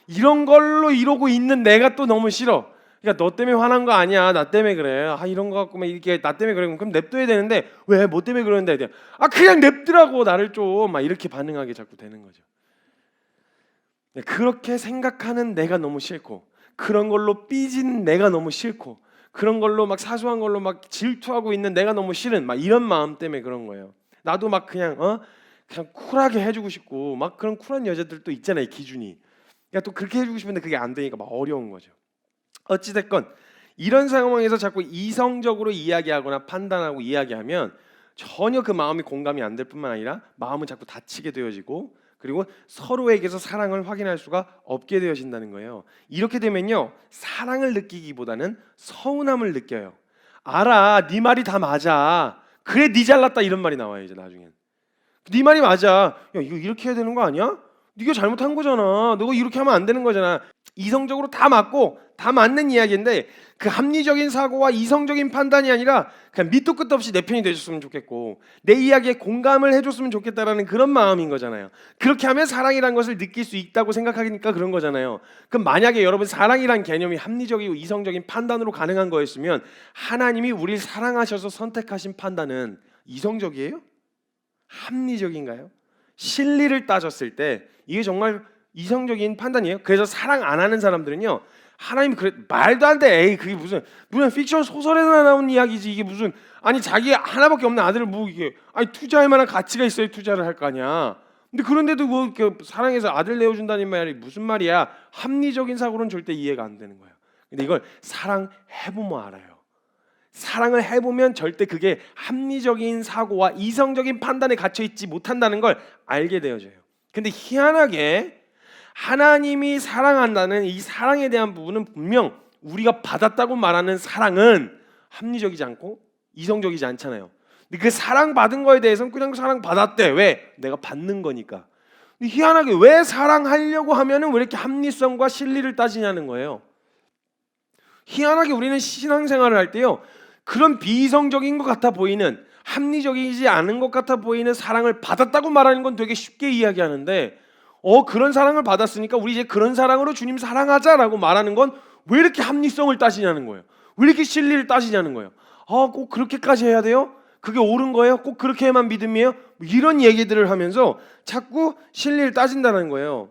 이런 걸로 이러고 있는 내가 또 너무 싫어. 그러니까 너 때문에 화난 거 아니야. 나 때문에 그래. 이런 거 갖고 막 이렇게 나 때문에 그래. 그럼 냅둬야 되는데 왜 뭐 때문에 그러는데? 그냥 냅두라고 나를 좀 막 이렇게 반응하게 자꾸 되는 거죠. 그렇게 생각하는 내가 너무 싫고, 그런 걸로 삐진 내가 너무 싫고, 그런 걸로 막 사소한 걸로 막 질투하고 있는 내가 너무 싫은 막 이런 마음 때문에 그런 거예요. 나도 막 그냥 쿨하게 해주고 싶고 막 그런 쿨한 여자들도 있잖아요, 기준이. 그러니까 또 그렇게 해주고 싶은데 그게 안 되니까 막 어려운 거죠. 어찌됐건 이런 상황에서 자꾸 이성적으로 이야기하거나 판단하고 이야기하면 전혀 그 마음이 공감이 안 될 뿐만 아니라 마음은 자꾸 다치게 되어지고 그리고 서로에게서 사랑을 확인할 수가 없게 되어진다는 거예요. 이렇게 되면요, 사랑을 느끼기보다는 서운함을 느껴요. 알아, 네 말이 다 맞아. 그래, 네 잘났다 이런 말이 나와요. 이제 나중엔 네 말이 맞아. 야, 이거 이렇게 해야 되는 거 아니야? 네가 잘못한 거잖아. 너가 이렇게 하면 안 되는 거잖아. 이성적으로 다 맞고 다 맞는 이야기인데 그 합리적인 사고와 이성적인 판단이 아니라 그냥 밑도 끝도 없이 내 편이 돼줬으면 좋겠고 내 이야기에 공감을 해줬으면 좋겠다라는 그런 마음인 거잖아요. 그렇게 하면 사랑이란 것을 느낄 수 있다고 생각하니까 그런 거잖아요. 그럼 만약에 여러분 사랑이란 개념이 합리적이고 이성적인 판단으로 가능한 거였으면 하나님이 우리를 사랑하셔서 선택하신 판단은 이성적이에요? 합리적인가요? 실리를 따졌을 때 이게 정말 이성적인 판단이에요. 그래서 사랑 안 하는 사람들은요, 하나님 그래 말도 안 돼. 에이 그게 무슨 픽션 소설에나 나온 이야기지. 이게 무슨 아니 자기 하나밖에 없는 아들을 뭐 이게 아니 투자할 만한 가치가 있어야 투자를 할 거 아니야. 근데 그런데도 뭐 이렇게 사랑해서 아들 내어준다는 말이 무슨 말이야? 합리적인 사고로는 절대 이해가 안 되는 거예요. 근데 이걸 사랑해보면 알아요. 사랑을 해보면 절대 그게 합리적인 사고와 이성적인 판단에 갇혀 있지 못한다는 걸 알게 되어져요. 근데 희한하게 하나님이 사랑한다는 이 사랑에 대한 부분은 분명 우리가 받았다고 말하는 사랑은 합리적이지 않고 이성적이지 않잖아요. 근데 그 사랑받은 거에 대해서는 그냥 사랑받았대. 왜? 내가 받는 거니까. 근데 희한하게 왜 사랑하려고 하면은 왜 이렇게 합리성과 실리를 따지냐는 거예요. 희한하게 우리는 신앙생활을 할 때요, 그런 비이성적인 것 같아 보이는 합리적이지 않은 것 같아 보이는 사랑을 받았다고 말하는 건 되게 쉽게 이야기하는데 그런 사랑을 받았으니까 우리 이제 그런 사랑으로 주님 사랑하자라고 말하는 건 왜 이렇게 합리성을 따지냐는 거예요. 왜 이렇게 진리를 따지냐는 거예요. 꼭 그렇게까지 해야 돼요? 그게 옳은 거예요? 꼭 그렇게 해야만 믿음이에요? 이런 얘기들을 하면서 자꾸 진리를 따진다는 거예요.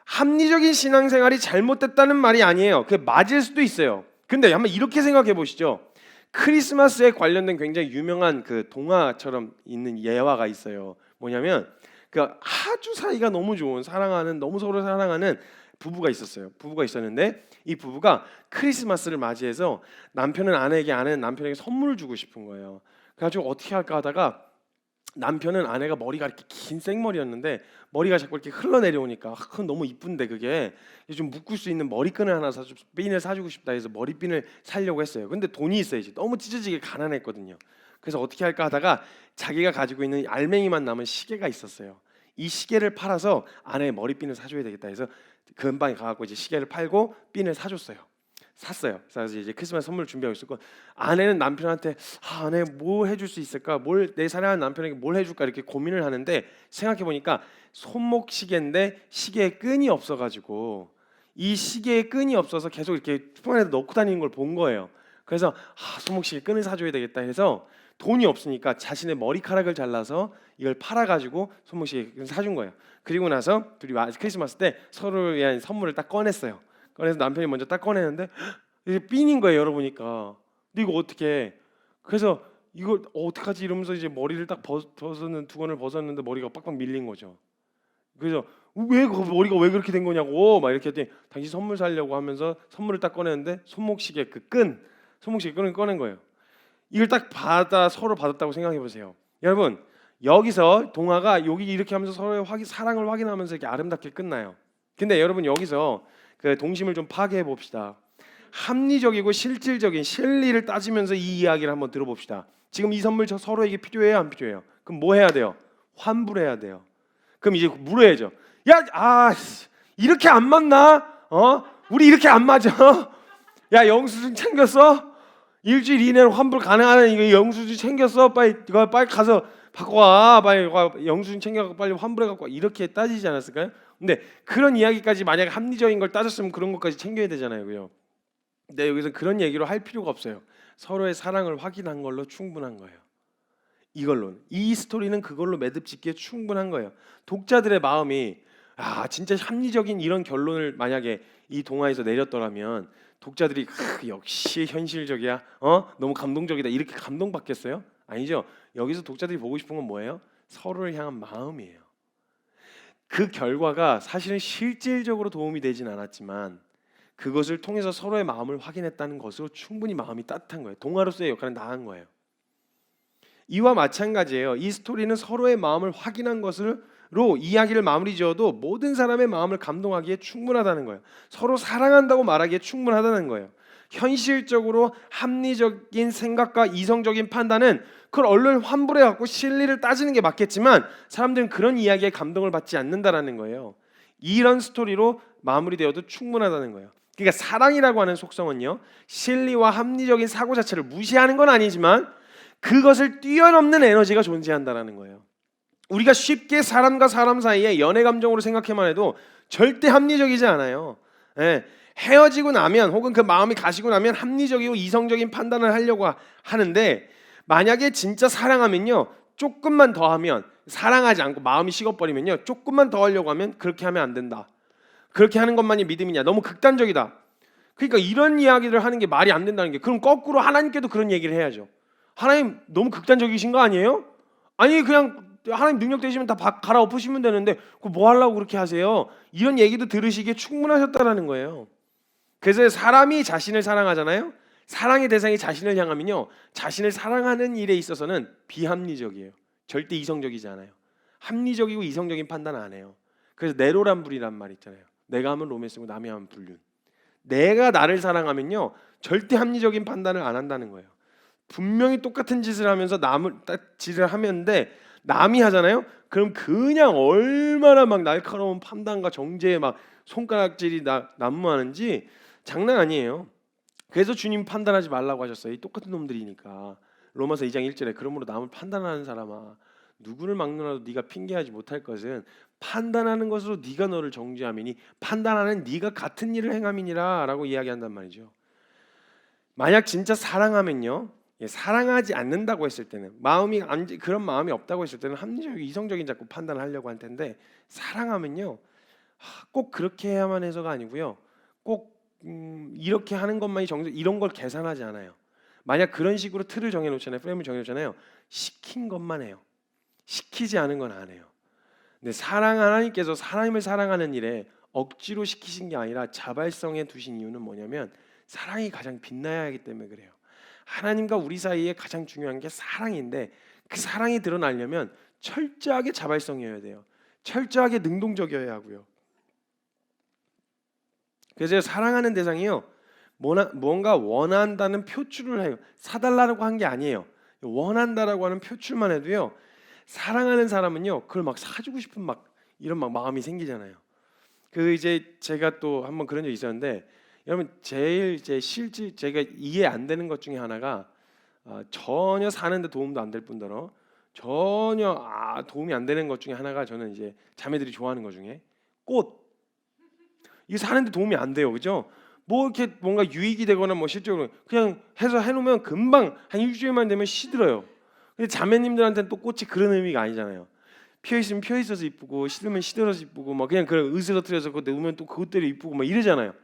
합리적인 신앙생활이 잘못됐다는 말이 아니에요. 그게 맞을 수도 있어요. 근데 한번 이렇게 생각해 보시죠. 크리스마스에 관련된 굉장히 유명한 그 동화처럼 있는 예화가 있어요. 뭐냐면 그 아주 사이가 너무 좋은 사랑하는 너무 서로 사랑하는 부부가 있었어요. 부부가 있었는데 이 부부가 크리스마스를 맞이해서 남편은 아내에게, 아내는 남편에게 선물을 주고 싶은 거예요. 그래가지고 어떻게 할까 하다가 남편은 아내가 머리가 이렇게 긴 생머리였는데 머리가 자꾸 이렇게 흘러내려오니까 그건 너무 이쁜데 그게 좀 묶을 수 있는 머리끈을 하나 핀을 사주고 싶다 해서 머리핀을 사려고 했어요. 근데 돈이 있어야지. 너무 찢어지게 가난했거든요. 그래서 어떻게 할까 하다가 자기가 가지고 있는 알맹이만 남은 시계가 있었어요. 이 시계를 팔아서 아내의 머리핀을 사줘야 되겠다 해서 근방에 가갖고 이제 시계를 팔고 핀을 사줬어요. 샀어요. 그래서 이제 크리스마스 선물 준비하고 있었고 아내는 남편한테 아내 뭐 해줄 수 있을까? 뭘 내 사랑하는 남편에게 뭘 해줄까 이렇게 고민을 하는데 생각해 보니까 손목 시계인데 시계에 끈이 없어가지고 이 시계에 끈이 없어서 계속 이렇게 품 안에 넣고 다니는 걸 본 거예요. 그래서 손목 시계 끈을 사줘야 되겠다 해서 돈이 없으니까 자신의 머리카락을 잘라서 이걸 팔아가지고 손목 시계 사준 거예요. 그리고 나서 둘이 크리스마스 때 서로를 위한 선물을 딱 꺼냈어요. 그래서 남편이 먼저 딱 꺼내는데 이게 핀인 거예요. 열어보니까. 근데 이거 어떻게 해? 그래서 이거 어떡하지 이러면서 이제 머리를 딱 벗었는 두건을 벗었는데 머리가 빡빡 밀린 거죠. 그래서 왜 머리가 왜 그렇게 된 거냐고 막 이렇게 했더니 당신 선물 사려고 하면서 선물을 딱 꺼내는데 손목시계 손목시계 끈을 꺼낸 거예요. 이걸 딱 서로 받았다고 생각해 보세요. 여러분 여기서 동화가 여기 이렇게 하면서 서로의 사랑을 확인하면서 이렇게 아름답게 끝나요. 근데 여러분 여기서 그 동심을 좀 파괴해 봅시다. 합리적이고 실질적인 실리를 따지면서 이 이야기를 한번 들어봅시다. 지금 이 선물 서로에게 필요해요, 안 필요해요? 그럼 뭐 해야 돼요? 환불해야 돼요. 그럼 이제 물어야죠. 야, 이렇게 안 맞나? 우리 이렇게 안 맞아? 야, 영수증 챙겼어? 일주일 이내로 환불 가능한 이거 영수증 챙겼어? 빨리 가서 바꿔와. 빨리 영수증 챙겨갖고 빨리 환불해갖고 이렇게 따지지 않았을까요? 근데 그런 이야기까지 만약에 합리적인 걸 따졌으면 그런 것까지 챙겨야 되잖아요, 그죠? 근데 여기서 그런 얘기로 할 필요가 없어요. 서로의 사랑을 확인한 걸로 충분한 거예요. 이걸로 이 스토리는 그걸로 매듭짓기에 충분한 거예요. 독자들의 마음이 진짜 합리적인 이런 결론을 만약에 이 동화에서 내렸더라면 독자들이 역시 현실적이야, 너무 감동적이다 이렇게 감동받겠어요? 아니죠. 여기서 독자들이 보고 싶은 건 뭐예요? 서로를 향한 마음이에요. 그 결과가 사실은 실질적으로 도움이 되진 않았지만 그것을 통해서 서로의 마음을 확인했다는 것으로 충분히 마음이 따뜻한 거예요. 동화로서의 역할은 다한 거예요. 이와 마찬가지예요. 이 스토리는 서로의 마음을 확인한 것으로 이야기를 마무리 지어도 모든 사람의 마음을 감동하기에 충분하다는 거예요. 서로 사랑한다고 말하기에 충분하다는 거예요. 현실적으로 합리적인 생각과 이성적인 판단은 그걸 얼른 환불해 갖고 실리를 따지는 게 맞겠지만 사람들은 그런 이야기에 감동을 받지 않는다라는 거예요. 이런 스토리로 마무리되어도 충분하다는 거예요. 그러니까 사랑이라고 하는 속성은요, 실리와 합리적인 사고 자체를 무시하는 건 아니지만 그것을 뛰어넘는 에너지가 존재한다라는 거예요. 우리가 쉽게 사람과 사람 사이에 연애 감정으로 생각해만 해도 절대 합리적이지 않아요. 예, 헤어지고 나면 혹은 그 마음이 가시고 나면 합리적이고 이성적인 판단을 하려고 하는데 만약에 진짜 사랑하면요, 조금만 더 하면, 사랑하지 않고 마음이 식어버리면요, 조금만 더 하려고 하면 그렇게 하면 안 된다. 그렇게 하는 것만이 믿음이냐, 너무 극단적이다. 그러니까 이런 이야기를 하는 게 말이 안 된다는 게, 그럼 거꾸로 하나님께도 그런 얘기를 해야죠. 하나님 너무 극단적이신 거 아니에요? 아니 그냥 하나님 능력 되시면 다 갈아엎으시면 되는데 그거 뭐 하려고 그렇게 하세요? 이런 얘기도 들으시기에 충분하셨다라는 거예요. 그래서 사람이 자신을 사랑하잖아요. 사랑의 대상이 자신을 향하면요, 자신을 사랑하는 일에 있어서는 비합리적이에요. 절대 이성적이지 않아요. 합리적이고 이성적인 판단 안 해요. 그래서 내로남불이란 말 있잖아요. 내가 하면 로맨스고 남이 하면 불륜. 내가 나를 사랑하면요, 절대 합리적인 판단을 안 한다는 거예요. 분명히 똑같은 짓을 하면서 짓을 하면데 남이 하잖아요. 그럼 그냥 얼마나 막 날카로운 판단과 정죄에 막 손가락질이 난무하는지 장난 아니에요. 그래서 주님 판단하지 말라고 하셨어요. 이 똑같은 놈들이니까. 로마서 2장 1절에 그러므로 남을 판단하는 사람아, 누구를 막느라도 네가 핑계하지 못할 것은 판단하는 것으로 네가 너를 정죄함이니 판단하는 네가 같은 일을 행함이니라 라고 이야기한단 말이죠. 만약 진짜 사랑하면요, 사랑하지 않는다고 했을 때는, 그런 마음이 없다고 했을 때는 합리적이고 이성적인 자꾸 판단을 하려고 할 텐데, 사랑하면요 꼭 그렇게 해야만 해서가 아니고요, 꼭 이렇게 하는 것만이 이런 걸 계산하지 않아요. 만약 그런 식으로 틀을 정해놓잖아요, 프레임을 정해놓잖아요. 시킨 것만 해요. 시키지 않은 건 안 해요. 근데 하나님께서 사람을 사랑하는 일에 억지로 시키신 게 아니라 자발성에 두신 이유는 뭐냐면 사랑이 가장 빛나야 하기 때문에 그래요. 하나님과 우리 사이에 가장 중요한 게 사랑인데 그 사랑이 드러나려면 철저하게 자발성이어야 돼요. 철저하게 능동적이어야 하고요. 그래서 사랑하는 대상이요, 뭔가 원한다는 표출을 해요. 사달라고 한 게 아니에요. 원한다라고 하는 표출만 해도요, 사랑하는 사람은요 그걸 막 사주고 싶은 이런 마음이 생기잖아요. 이제 제가 또 한번 그런 적이 있었는데, 여러분 제일 제가 이해 안 되는 것 중에 하나가, 전혀 사는데 도움도 안 될 뿐더러 전혀 도움이 안 되는 것 중에 하나가, 저는 이제 자매들이 좋아하는 것 중에 꽃. 이게 사는데 도움이 안 돼요, 그죠? 뭐 이렇게 뭔가 유익이 되거나 뭐 실적으로 그냥 해서 해놓으면 금방 한 일주일만 되면 시들어요. 근데 자매님들한테는 또 꽃이 그런 의미가 아니잖아요. 피어 있으면 피어 있어서 이쁘고 시들면 시들어서 이쁘고 막 그냥 그런 으스러뜨려서 그거 넣으면 또 그것대로 이쁘고 막 이러잖아요.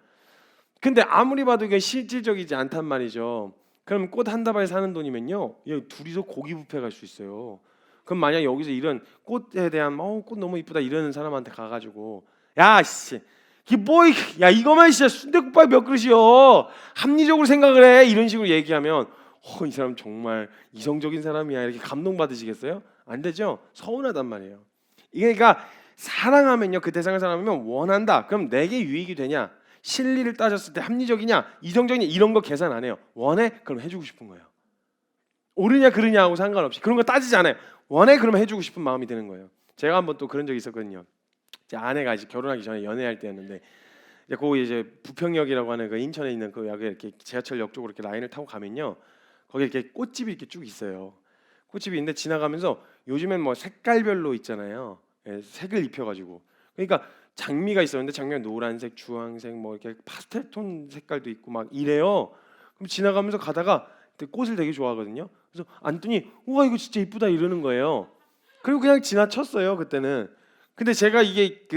근데 아무리 봐도 이게 실질적이지 않단 말이죠. 그럼 꽃 한 다발 사는 돈이면요, 둘이서 고기 뷔페 갈 수 있어요. 그럼 만약 여기서 이런 꽃에 대한 꽃 너무 이쁘다 이러는 사람한테 가가지고, 야 씨, 야 이거만 진짜 순댓국밥 몇 그릇이요, 합리적으로 생각을 해, 이런 식으로 얘기하면 이 사람 정말 이성적인 사람이야 이렇게 감동받으시겠어요? 안 되죠. 서운하단 말이에요. 그러니까 사랑하면요, 그 대상을 사랑하면 원한다. 그럼 내게 유익이 되냐, 실리를 따졌을 때 합리적이냐 이성적이냐 이런 거 계산 안 해요. 원해? 그럼 해주고 싶은 거예요. 옳으냐 그르냐 하고 상관없이 그런 거 따지지 않아요. 원해? 그러면 해주고 싶은 마음이 드는 거예요. 제가 한번 또 그런 적이 있었거든요. 제 아내가 이제 결혼하기 전에 연애할 때였는데, 거기 이제 부평역이라고 하는 그 인천에 있는 그 역에 이렇게 지하철역 쪽으로 이렇게 라인을 타고 가면요, 거기 이렇게 꽃집이 이렇게 쭉 있어요. 꽃집이 있는데 지나가면서 요즘엔 뭐 색깔별로 있잖아요. 색을 입혀가지고, 그러니까 장미가 있었는데 장미가 노란색, 주황색, 뭐 이렇게 파스텔톤 색깔도 있고 막 이래요. 그럼 지나가면서 가다가 꽃을 되게 좋아하거든요. 그래서 앉더니 우와 이거 진짜 이쁘다 이러는 거예요. 그리고 그냥 지나쳤어요 그때는. 근데 제가 이게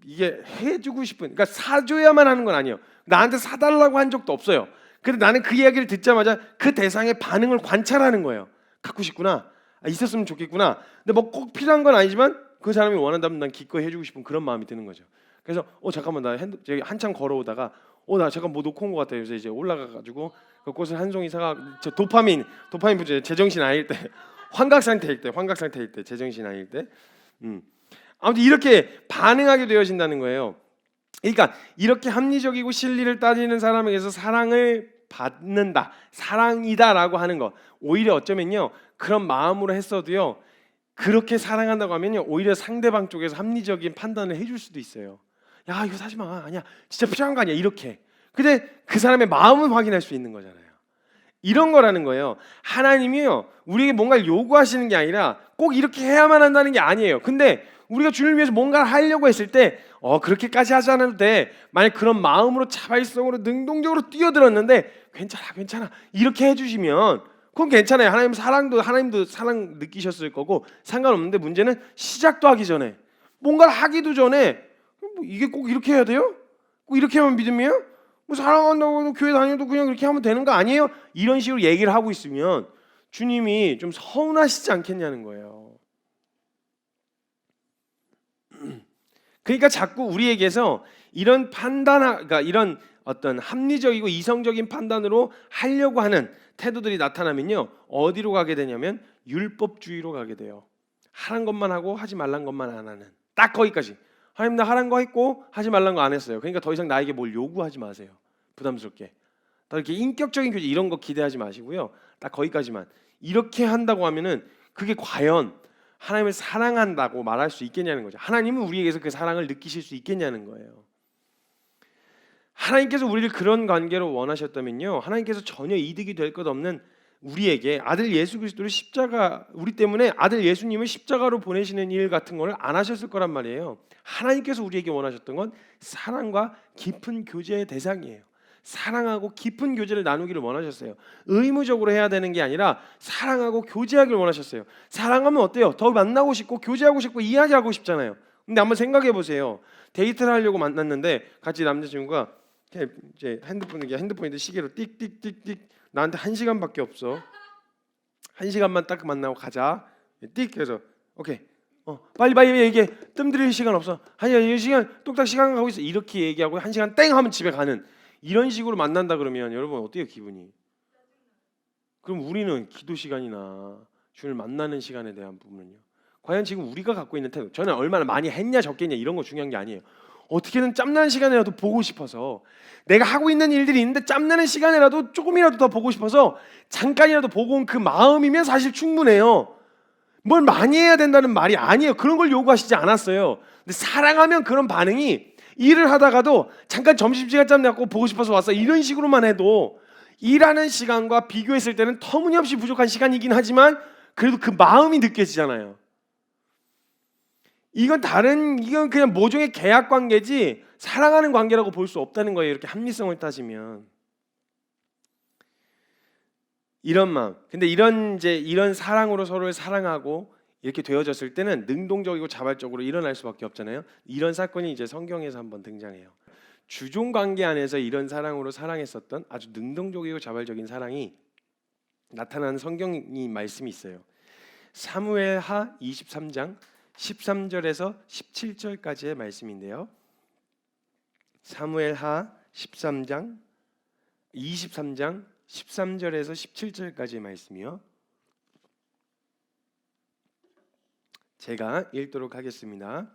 해주고 싶은, 그러니까 사줘야만 하는 건 아니에요. 나한테 사달라고 한 적도 없어요. 근데 나는 그 이야기를 듣자마자 그 대상의 반응을 관찰하는 거예요. 갖고 싶구나, 있었으면 좋겠구나. 근데 뭐 꼭 필요한 건 아니지만 그 사람이 원한다면 난 기꺼이 해주고 싶은 그런 마음이 드는 거죠. 그래서 잠깐만, 나 한참 걸어오다가 나 잠깐 뭐 놓고 온 것 같아요. 그래서 이제 올라가가지고 그 꽃을 한 송이 사가, 도파민 부족, 제정신 아닐 때 환각 상태일 때, 제정신 아닐 때. 아무튼 이렇게 반응하게 되어진다는 거예요. 그러니까 이렇게 합리적이고 실리를 따지는 사람에게서 사랑을 받는다, 사랑이다라고 하는 것, 오히려 어쩌면요 그런 마음으로 했어도요 그렇게 사랑한다고 하면요 오히려 상대방 쪽에서 합리적인 판단을 해줄 수도 있어요. 야 이거 사지 마, 아니야 진짜 필요한 거 아니야 이렇게. 근데 그 사람의 마음은 확인할 수 있는 거잖아요. 이런 거라는 거예요. 하나님이요 우리에게 뭔가를 요구하시는 게 아니라 꼭 이렇게 해야만 한다는 게 아니에요. 근데 우리가 주님을 위해서 뭔가를 하려고 했을 때 그렇게까지 하지 않아도 돼. 만약 그런 마음으로 자발성으로 능동적으로 뛰어들었는데 괜찮아 이렇게 해주시면 그건 괜찮아요. 하나님도 사랑 느끼셨을 거고 상관없는데 문제는 시작도 하기 전에 뭔가를 하기도 전에 뭐 이게 꼭 이렇게 해야 돼요? 꼭 이렇게 하면 믿음이에요? 뭐 사랑한다고 교회 다녀도 그냥 그렇게 하면 되는 거 아니에요? 이런 식으로 얘기를 하고 있으면 주님이 좀 서운하시지 않겠냐는 거예요. 그러니까 자꾸 우리에게서 이런 그러니까 이런 어떤 합리적이고 이성적인 판단으로 하려고 하는 태도들이 나타나면요 어디로 가게 되냐면 율법주의로 가게 돼요. 하란 것만 하고 하지 말란 것만 안 하는, 딱 거기까지. 하나님 나 하란 거 했고 하지 말란 거 안 했어요. 그러니까 더 이상 나에게 뭘 요구하지 마세요. 부담스럽게. 더 이렇게 인격적인 교제 이런 거 기대하지 마시고요. 딱 거기까지만. 이렇게 한다고 하면은 그게 과연 하나님을 사랑한다고 말할 수 있겠냐는 거죠. 하나님은 우리에게서 그 사랑을 느끼실 수 있겠냐는 거예요. 하나님께서 우리를 그런 관계로 원하셨다면요 하나님께서 전혀 이득이 될 것 없는 우리에게 아들 예수 그리스도를 우리 때문에 아들 예수님을 십자가로 보내시는 일 같은 걸 안 하셨을 거란 말이에요. 하나님께서 우리에게 원하셨던 건 사랑과 깊은 교제의 대상이에요. 사랑하고 깊은 교제를 나누기를 원하셨어요. 의무적으로 해야 되는 게 아니라 사랑하고 교제하기를 원하셨어요. 사랑하면 어때요? 더 만나고 싶고 교제하고 싶고 이야기하고 싶잖아요. 근데 한번 생각해 보세요. 데이트를 하려고 만났는데 같이 남자친구가 이제 핸드폰인데 시계로 띡띡띡띡 나한테 1시간밖에 없어. 1시간만 딱 만나고 가자. 띡 해서 오케이. 빨리 얘기해. 뜸들일 시간 없어. 1시간 뚝딱 시간 가고 있어. 이렇게 얘기하고 1시간 땡 하면 집에 가는 이런 식으로 만난다 그러면 여러분 어때요 기분이? 그럼 우리는 기도 시간이나 주를 만나는 시간에 대한 부분은요. 과연 지금 우리가 갖고 있는 태도, 저는 얼마나 많이 했냐 적겠냐 이런 거 중요한 게 아니에요. 어떻게든 짬나는 시간이라도 보고 싶어서 내가 하고 있는 일들이 있는데 짬나는 시간이라도 조금이라도 더 보고 싶어서 잠깐이라도 보고 온 그 마음이면 사실 충분해요. 뭘 많이 해야 된다는 말이 아니에요. 그런 걸 요구하시지 않았어요. 근데 사랑하면 그런 반응이 일을 하다가도 잠깐 점심시간 짬내고 보고 싶어서 왔어 이런 식으로만 해도 일하는 시간과 비교했을 때는 터무니없이 부족한 시간이긴 하지만 그래도 그 마음이 느껴지잖아요. 이건 그냥 모종의 계약 관계지 사랑하는 관계라고 볼 수 없다는 거예요. 이렇게 합리성을 따지면 이런 마음. 근데 이런 사랑으로 서로를 사랑하고 이렇게 되어졌을 때는 능동적이고 자발적으로 일어날 수밖에 없잖아요. 이런 사건이 이제 성경에서 한번 등장해요. 주종 관계 안에서 이런 사랑으로 사랑했었던 아주 능동적이고 자발적인 사랑이 나타나는 성경이 말씀이 있어요. 사무엘하 23장 13절에서 17절까지의 말씀인데요. 사무엘하 23장 13절에서 17절까지의 말씀이요. 제가 읽도록 하겠습니다.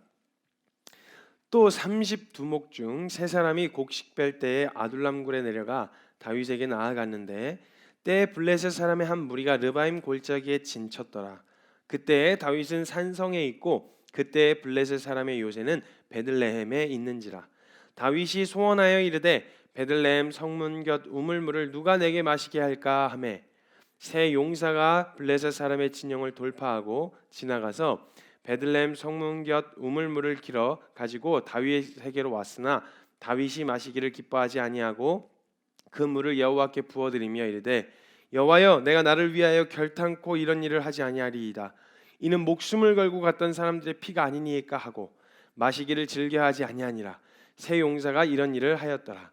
또 32목 중 세 사람이 곡식 뺄 때에 아둘람굴에 내려가 다윗에게 나아갔는데 때에 블레셋 사람의 한 무리가 르바임 골짜기에 진쳤더라. 그때에 다윗은 산성에 있고 그때에 블레셋 사람의 요새는 베들레헴에 있는지라. 다윗이 소원하여 이르되 베들레헴 성문 곁 우물물을 누가 내게 마시게 할까 하매 새 용사가 블레셋 사람의 진영을 돌파하고 지나가서 베들레헴 성문 곁 우물물을 길어 가지고 다윗에게로 왔으나 다윗이 마시기를 기뻐하지 아니하고 그 물을 여호와께 부어드리며 이르되 여호와여 내가 나를 위하여 결탄코 이런 일을 하지 아니하리이다. 이는 목숨을 걸고 갔던 사람들의 피가 아니니까 하고 마시기를 즐겨하지 아니하니라. 새 용사가 이런 일을 하였더라.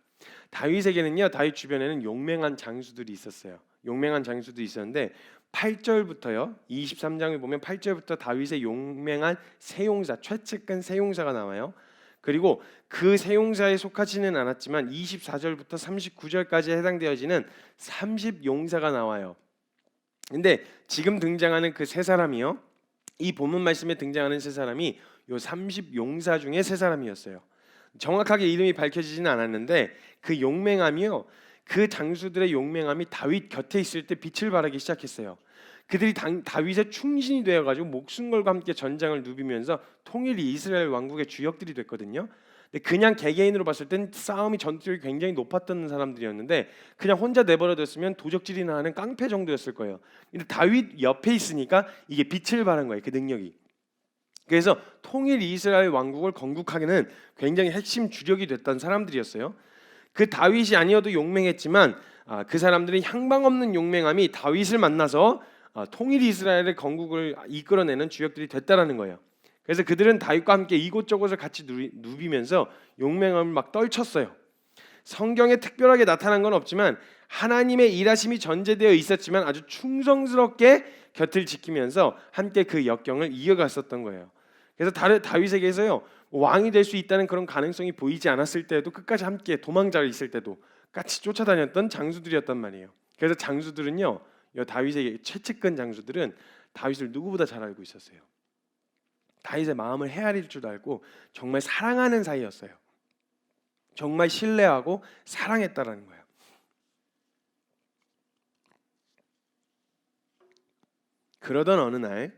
다윗에게는요 다윗 주변에는 용맹한 장수들이 있었어요. 용맹한 장수들이 있었는데 8절부터요 23장을 보면 8절부터 다윗의 용맹한 새 용사 최측근 새 용사가 나와요. 그리고 그 새 용사에 속하지는 않았지만 24절부터 39절까지 해당되어지는 30용사가 나와요. 근데 지금 등장하는 그 세 사람이요, 이 본문 말씀에 등장하는 세 사람이 요 30용사 중에 세 사람이었어요. 정확하게 이름이 밝혀지지는 않았는데 그 용맹함이요, 그 장수들의 용맹함이 다윗 곁에 있을 때 빛을 발하기 시작했어요. 그들이 다윗의 충신이 되어가지고 목숨걸과 함께 전장을 누비면서 통일 이스라엘 왕국의 주역들이 됐거든요. 근데 그냥 개개인으로 봤을 땐 싸움이 전투력이 굉장히 높았던 사람들이었는데 그냥 혼자 내버려뒀으면 도적질이나 하는 깡패 정도였을 거예요. 근데 다윗 옆에 있으니까 이게 빛을 발한 거예요, 그 능력이. 그래서 통일 이스라엘 왕국을 건국하기는 굉장히 핵심 주력이 됐던 사람들이었어요. 그 다윗이 아니어도 용맹했지만 그 사람들이 향방 없는 용맹함이 다윗을 만나서 통일 이스라엘의 건국을 이끌어내는 주역들이 됐다라는 거예요. 그래서 그들은 다윗과 함께 이곳저곳을 같이 누비면서 용맹함을 막 떨쳤어요. 성경에 특별하게 나타난 건 없지만 하나님의 일하심이 전제되어 있었지만 아주 충성스럽게 곁을 지키면서 함께 그 역경을 이어갔었던 거예요. 그래서 다윗에게서요, 왕이 될 수 있다는 그런 가능성이 보이지 않았을 때도 끝까지 함께 도망자 있을 때도 같이 쫓아다녔던 장수들이었단 말이에요. 그래서 장수들은요, 다윗에게 최측근 장수들은 다윗을 누구보다 잘 알고 있었어요. 다윗의 마음을 헤아릴 줄 알고 정말 사랑하는 사이였어요. 정말 신뢰하고 사랑했다라는 거예요. 그러던 어느 날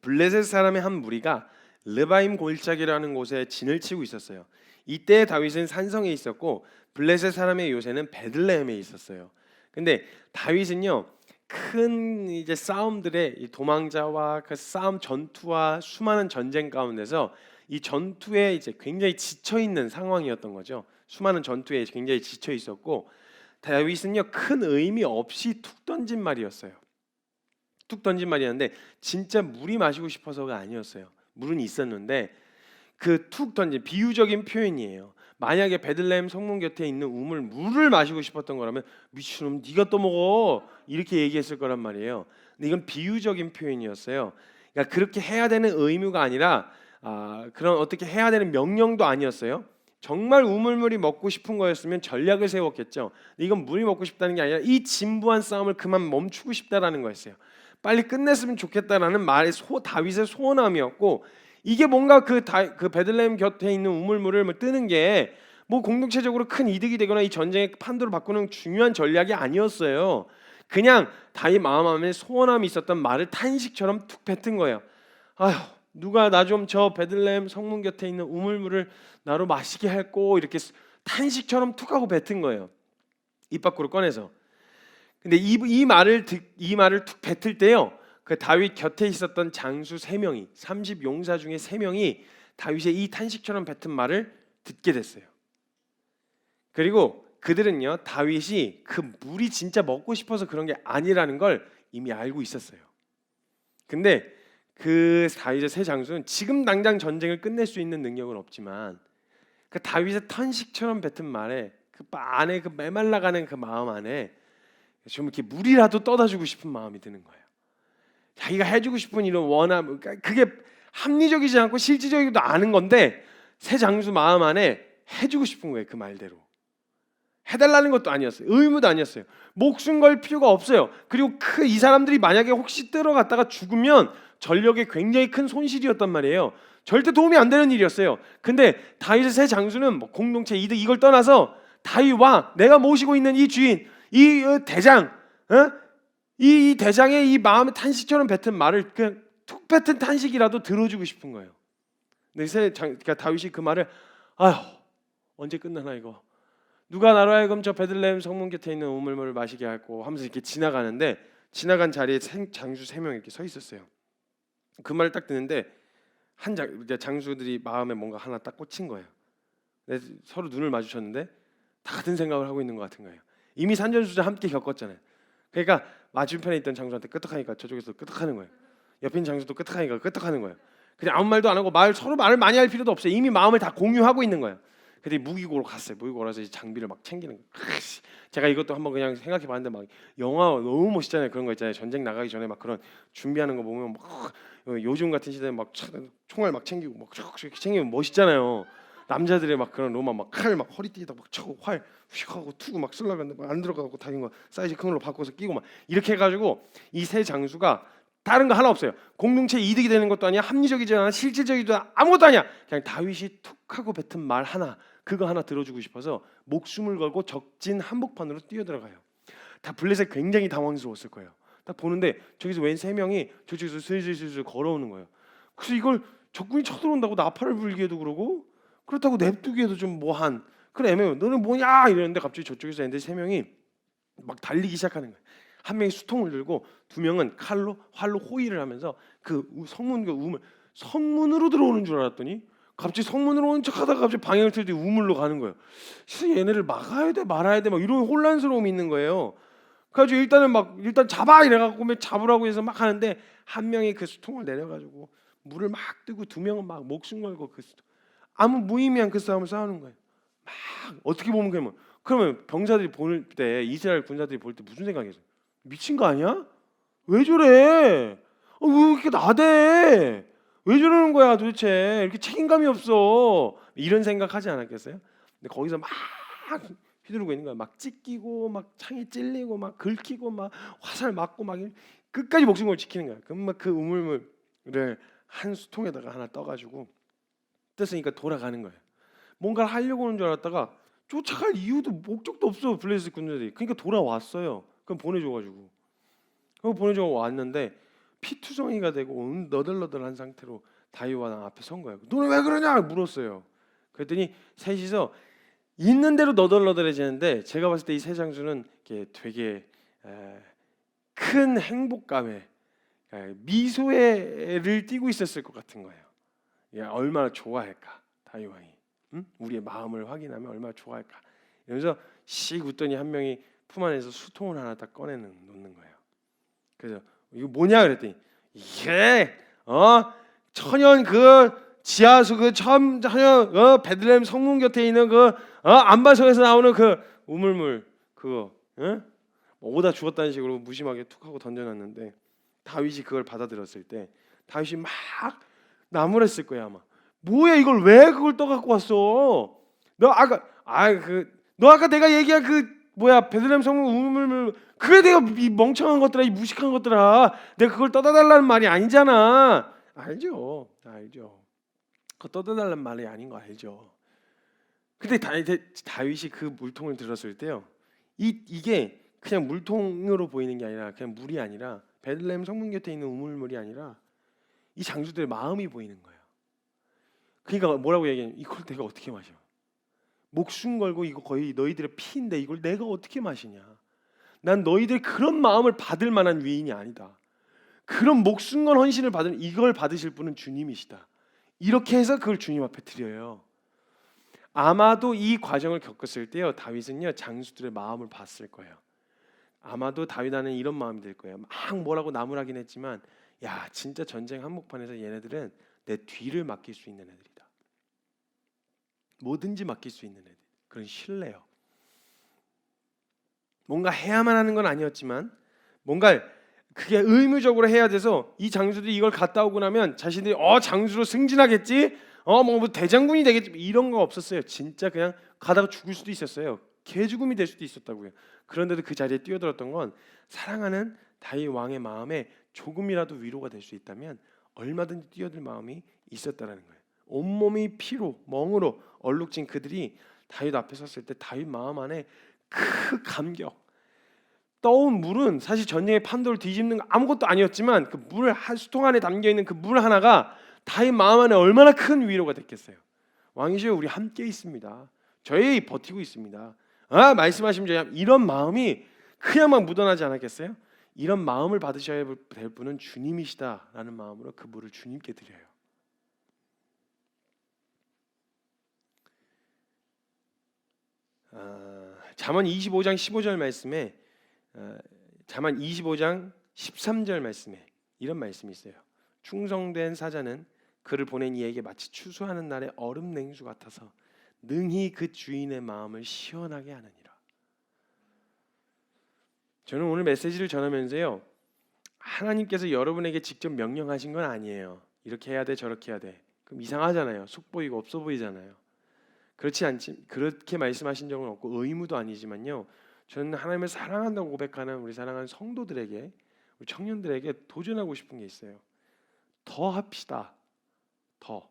블레셋 사람의 한 무리가 르바임 골짜기라는 곳에 진을 치고 있었어요. 이때 다윗은 산성에 있었고 블레셋 사람의 요새는 베들레헴에 있었어요. 근데 다윗은요, 큰 이제 싸움들의 이 도망자와 그 싸움 전투와 수많은 전쟁 가운데서 이 전투에 이제 굉장히 지쳐 있는 상황이었던 거죠. 수많은 전투에 굉장히 지쳐 있었고 다윗은요, 큰 의미 없이 툭 던진 말이었어요. 툭 던진 말이었는데 진짜 물이 마시고 싶어서가 아니었어요. 물은 있었는데 그 툭 던진 비유적인 표현이에요. 만약에 베들레헴 성문 곁에 있는 물을 마시고 싶었던 거라면 미친놈 네가 떠먹어 이렇게 얘기했을 거란 말이에요. 근데 이건 비유적인 표현이었어요. 그러니까 그렇게 해야 되는 의무가 아니라 그런 어떻게 해야 되는 명령도 아니었어요. 정말 우물물이 먹고 싶은 거였으면 전략을 세웠겠죠. 근데 이건 물이 먹고 싶다는 게 아니라 이 진부한 싸움을 그만 멈추고 싶다라는 거였어요. 빨리 끝냈으면 좋겠다라는 말의 다윗의 소원함이었고, 이게 뭔가 그 베들레헴 곁에 있는 우물물을 뜨는 게 뭐 공동체적으로 큰 이득이 되거나 이 전쟁의 판도를 바꾸는 중요한 전략이 아니었어요. 그냥 다윗 마음 안에 소원함이 있었던 말을 탄식처럼 툭 뱉은 거예요. 아휴, 누가 나 좀 저 베들레헴 성문 곁에 있는 우물물을 나로 마시게 할꼬, 이렇게 탄식처럼 툭 하고 뱉은 거예요. 입 밖으로 꺼내서. 근데 이 말을 툭 뱉을 때요, 그 다윗 곁에 있었던 장수 3명이 30용사 중에 3명이 다윗의 이 탄식처럼 뱉은 말을 듣게 됐어요. 그리고 그들은요, 다윗이 그 물이 진짜 먹고 싶어서 그런 게 아니라는 걸 이미 알고 있었어요. 근데 그 다윗의 세 장수는 지금 당장 전쟁을 끝낼 수 있는 능력은 없지만 그 다윗의 탄식처럼 뱉은 말에 그 안에 그 메말라가는 그 마음 안에 좀 이렇게 물이라도 떠다주고 싶은 마음이 드는 거예요. 자기가 해주고 싶은 이런 원함, 그게 합리적이지 않고 실질적이지도 않은 건데 새 장수 마음 안에 해주고 싶은 거예요. 그 말대로 해달라는 것도 아니었어요. 의무도 아니었어요. 목숨 걸 필요가 없어요. 그리고 이 사람들이 만약에 혹시 들어갔다가 죽으면 전력에 굉장히 큰 손실이었단 말이에요. 절대 도움이 안 되는 일이었어요. 근데 다윗의 새 장수는 뭐 공동체 이득 이걸 떠나서 다윗 왕, 내가 모시고 있는 이 주인, 이 대장, 이 대장의 이 마음의 탄식처럼 뱉은 말을 그냥 툭 뱉은 탄식이라도 들어주고 싶은 거예요. 근데 그러니까 다윗이 그 말을 아휴, 언제 끝나나 이거, 누가 나로 하여금 저 베들레헴 성문 곁에 있는 우물물을 마시게 할고 하면서 이렇게 지나가는데 지나간 자리에 장수 3명 이렇게 서 있었어요. 그 말을 딱 듣는데 장수들이 마음에 뭔가 하나 딱 꽂힌 거예요. 서로 눈을 마주쳤는데 다 같은 생각을 하고 있는 것 같은 거예요. 이미 산전수전 함께 겪었잖아요. 그러니까 맞은편에 있던 장수한테 끄떡하니까 저쪽에서 끄떡하는 거예요. 옆에 있는 장수도 끄떡하니까 끄떡하는 거예요. 그냥 아무 말도 안 하고 서로 말을 많이 할 필요도 없어요. 이미 마음을 다 공유하고 있는 거예요. 근데 무기고로 갔어요. 무기고로 가서 장비를 막 챙기는 거예요. 제가 이것도 한번 그냥 생각해봤는데 막 영화 너무 멋있잖아요. 그런 거 있잖아요. 전쟁 나가기 전에 막 그런 준비하는 거 보면 막 요즘 같은 시대에 막 총알 막 챙기고 막 이렇게 챙기면 멋있잖아요. 남자들의 막 그런 로마 막 칼 막 허리띠에다 막 차고 활 휙하고 투고 막 쓸려갔는데 막 안 들어가고 다닌 거 사이즈 큰 걸로 바꿔서 끼고 막 이렇게 해가지고 이 세 장수가 다른 거 하나 없어요. 공동체 이득이 되는 것도 아니야, 합리적이지 않아, 실질적이도 아무것도 아니야. 그냥 다윗이 툭하고 뱉은 말 하나, 그거 하나 들어주고 싶어서 목숨을 걸고 적진 한복판으로 뛰어들어가요. 다 블레셋 굉장히 당황스러웠을 거예요. 딱 보는데 저기서 웬 세 명이 저쪽에서 슬슬슬슬 걸어오는 거예요. 그래서 이걸 적군이 쳐들어온다고 나팔을 불기에도 그러고 그렇다고 냅두기에도 좀 뭐한 그래 애매해요. 너는 뭐냐 이랬는데 갑자기 저쪽에서 애들 세 명이 막 달리기 시작하는 거예요. 한 명이 수통을 들고 두 명은 칼로 활로 호위를 하면서 그 성문 그 우물 성문으로 들어오는 줄 알았더니 갑자기 성문으로 오는 척하다가 갑자기 방향을 틀더니 우물로 가는 거예요. 그래서 얘네를 막아야 돼 말아야 돼 막 이런 혼란스러움이 있는 거예요. 그래가지고 일단 잡아 이래갖고 잡으라고 해서 막 하는데 한 명이 그 수통을 내려가지고 물을 막 뜨고 두 명은 막 목숨 걸고 그 아무 무의미한 그 싸움을 싸우는 거예요. 막 어떻게 보면 그러면 병사들이 볼 때 이스라엘 군사들이 볼 때 무슨 생각이었어요? 미친 거 아니야? 왜 저래? 왜 이렇게 나대? 왜 저러는 거야 도대체? 이렇게 책임감이 없어. 이런 생각하지 않았겠어요? 근데 거기서 막 휘두르고 있는 거야. 막 찢기고 막 창에 찔리고 막 긁히고 막 화살 맞고 막 끝까지 목숨을 지키는 거야. 그럼 막 그 우물물을 한 수통에다가 하나 떠가지고 떴으니까 돌아가는 거예요. 뭔가를 하려고 하는 줄 알았다가 쫓아갈 이유도 목적도 없어 블레셋 군대들이. 그러니까 돌아왔어요. 그럼 보내줘가지고 그거 보내줘 왔는데 피투성이가 되고 너덜너덜한 상태로 다윗왕 앞에 선 거예요. 너는 왜 그러냐 물었어요. 그랬더니 셋이서 있는 대로 너덜너덜해지는데 제가 봤을 때 이 세 장수는 되게 큰 행복감에 미소를 띠고 있었을 것 같은 거예요. 얼마나 좋아할까 다윗 왕이, 응? 우리의 마음을 확인하면 얼마나 좋아할까. 이러면서 씩 웃더니 한 명이 품 안에서 수통을 하나 딱 놓는 거예요. 그래서 이거 뭐냐 그랬더니 이게 천연 그 지하수 그 천연 베들레헴 성문 곁에 있는 그 안바석에서 나오는 그 우물물 그거 오다 죽었다는 식으로 무심하게 툭 하고 던져놨는데 다윗이 그걸 받아들였을 때 다윗이 막 나무랬을 거야 아마. 뭐야 이걸 왜 그걸 떠갖고 왔어? 너 아까 내가 얘기한 그 뭐야 베들레헴 성문 우물물 그게 내가 이 멍청한 것들아 이 무식한 것들아 내가 그걸 떠다 달라는 말이 아니잖아. 알죠. 그거 떠다 달라는 말이 아닌 거 알죠. 근데 다윗이 그 물통을 들었을 때요. 이게 그냥 물통으로 보이는 게 아니라 그냥 물이 아니라 베들레헴 성문 곁에 있는 우물물이 아니라 이 장수들의 마음이 보이는 거예요. 그러니까 뭐라고 얘기해? 이걸 내가 어떻게 마셔? 목숨 걸고 이거 거의 너희들의 피인데 이걸 내가 어떻게 마시냐? 난 너희들 그런 마음을 받을 만한 위인이 아니다. 그런 목숨 건 헌신을 받은 이걸 받으실 분은 주님이시다. 이렇게 해서 그걸 주님 앞에 드려요. 아마도 이 과정을 겪었을 때요 다윗은요 장수들의 마음을 봤을 거예요. 아마도 다윗 안에 이런 마음이 들 거예요. 막 뭐라고 나무라긴 했지만 야 진짜 전쟁 한복판에서 얘네들은 내 뒤를 맡길 수 있는 애들이다. 뭐든지 맡길 수 있는 애들. 그런 신뢰요. 뭔가 해야만 하는 건 아니었지만 뭔가 그게 의무적으로 해야 돼서 이 장수들이 이걸 갔다 오고 나면 자신들이 장수로 승진하겠지, 뭐 대장군이 되겠지 이런 거 없었어요. 진짜 그냥 가다가 죽을 수도 있었어요. 개죽음이 될 수도 있었다고요. 그런데도 그 자리에 뛰어들었던 건 사랑하는 다윗 왕의 마음에 조금이라도 위로가 될 수 있다면 얼마든지 뛰어들 마음이 있었다라는 거예요. 온몸이 피로 멍으로 얼룩진 그들이 다윗 앞에 섰을 때 다윗 마음 안에 그 감격. 떠온 물은 사실 전쟁의 판도를 뒤집는 거 아무것도 아니었지만 그 물 한 수통 안에 담겨 있는 그 물 하나가 다윗 마음 안에 얼마나 큰 위로가 됐겠어요. 왕이시여 우리 함께 있습니다. 저희 버티고 있습니다. 말씀하시면 저희 이런 마음이 그냥 막 묻어나지 않았겠어요? 이런 마음을 받으셔야 될 분은 주님이시다라는 마음으로 그 물을 주님께 드려요. 잠언 25장 15절 말씀에 잠언 25장 13절 말씀에 이런 말씀이 있어요. 충성된 사자는 그를 보낸 이에게 마치 추수하는 날의 얼음 냉수 같아서 능히 그 주인의 마음을 시원하게 하느니라. 저는 오늘 메시지를 전하면서요 하나님께서 여러분에게 직접 명령하신 건 아니에요. 이렇게 해야 돼 저렇게 해야 돼. 그럼 이상하잖아요. 속 보이고 없어 보이잖아요. 그렇지 않지 그렇게 말씀하신 적은 없고 의무도 아니지만요. 저는 하나님을 사랑한다고 고백하는 우리 사랑하는 성도들에게, 우리 청년들에게 도전하고 싶은 게 있어요. 더 합시다. 더.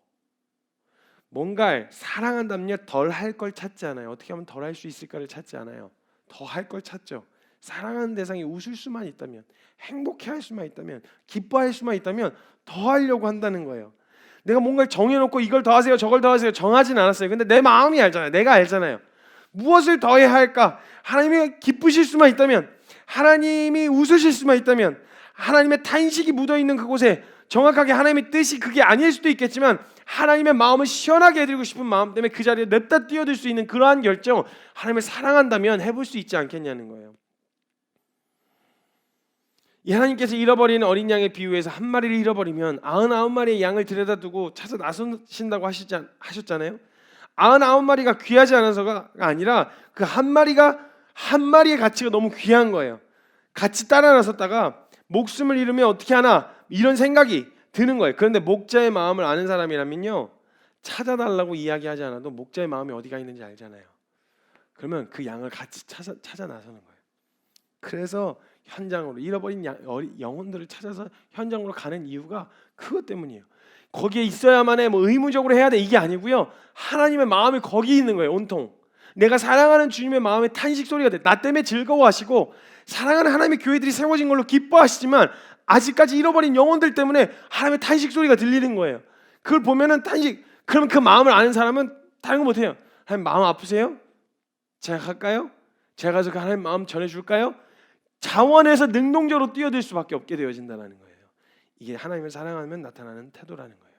뭔가 사랑한다면요 덜 할 걸 찾지 않아요. 어떻게 하면 덜 할 수 있을까를 찾지 않아요. 더 할 걸 찾죠. 사랑하는 대상이 웃을 수만 있다면, 행복해할 수만 있다면, 기뻐할 수만 있다면 더 하려고 한다는 거예요. 내가 뭔가를 정해놓고 이걸 더 하세요, 저걸 더 하세요 정하진 않았어요. 근데 내 마음이 알잖아요. 내가 알잖아요. 무엇을 더 해야 할까? 하나님이 기쁘실 수만 있다면, 하나님이 웃으실 수만 있다면, 하나님의 탄식이 묻어있는 그곳에 정확하게 하나님의 뜻이 그게 아닐 수도 있겠지만 하나님의 마음을 시원하게 해드리고 싶은 마음 때문에 그 자리에 냅다 뛰어들 수 있는 그러한 결정, 하나님을 사랑한다면 해볼 수 있지 않겠냐는 거예요. 이 하나님께서 잃어버린 어린 양의 비유에서 한 마리를 잃어버리면 99마리의 양을 들여다 두고 찾아 나서신다고 하셨잖아요. 99마리가 귀하지 않아서가 아니라 그 한 마리가 한 마리의 가치가 너무 귀한 거예요. 같이 따라 나섰다가 목숨을 잃으면 어떻게 하나 이런 생각이 드는 거예요. 그런데 목자의 마음을 아는 사람이라면요, 찾아달라고 이야기하지 않아도 목자의 마음이 어디가 있는지 알잖아요. 그러면 그 양을 같이 찾아 나서는 거예요. 그래서 현장으로 잃어버린 영혼들을 찾아서 현장으로 가는 이유가 그것 때문이에요. 거기에 있어야만 해, 뭐 의무적으로 해야 돼 이게 아니고요. 하나님의 마음이 거기 있는 거예요. 온통 내가 사랑하는 주님의 마음의 탄식 소리가 돼. 나 때문에 즐거워하시고 사랑하는 하나님의 교회들이 세워진 걸로 기뻐하시지만 아직까지 잃어버린 영혼들 때문에 하나님의 탄식 소리가 들리는 거예요. 그걸 보면은 탄식. 그럼 그 마음을 아는 사람은 다른 거 못해요. 하나님 마음 아프세요? 제가 갈까요? 제가 가서 그 하나님 마음 전해줄까요? 자원해서 능동적으로 뛰어들 수밖에 없게 되어진다는 거예요. 이게 하나님을 사랑하면 나타나는 태도라는 거예요.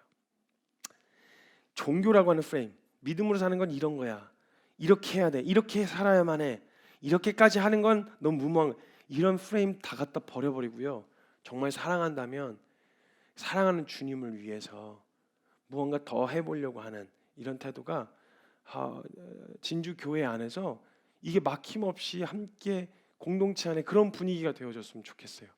종교라고 하는 프레임, 믿음으로 사는 건 이런 거야. 이렇게 해야 돼. 이렇게 살아야만 해. 이렇게까지 하는 건 너무 무모한 거야. 이런 프레임 다 갖다 버려버리고요. 정말 사랑한다면 사랑하는 주님을 위해서 무언가 더 해보려고 하는 이런 태도가 진주 교회 안에서 이게 막힘없이 함께 공동체 안에 그런 분위기가 되어졌으면 좋겠어요.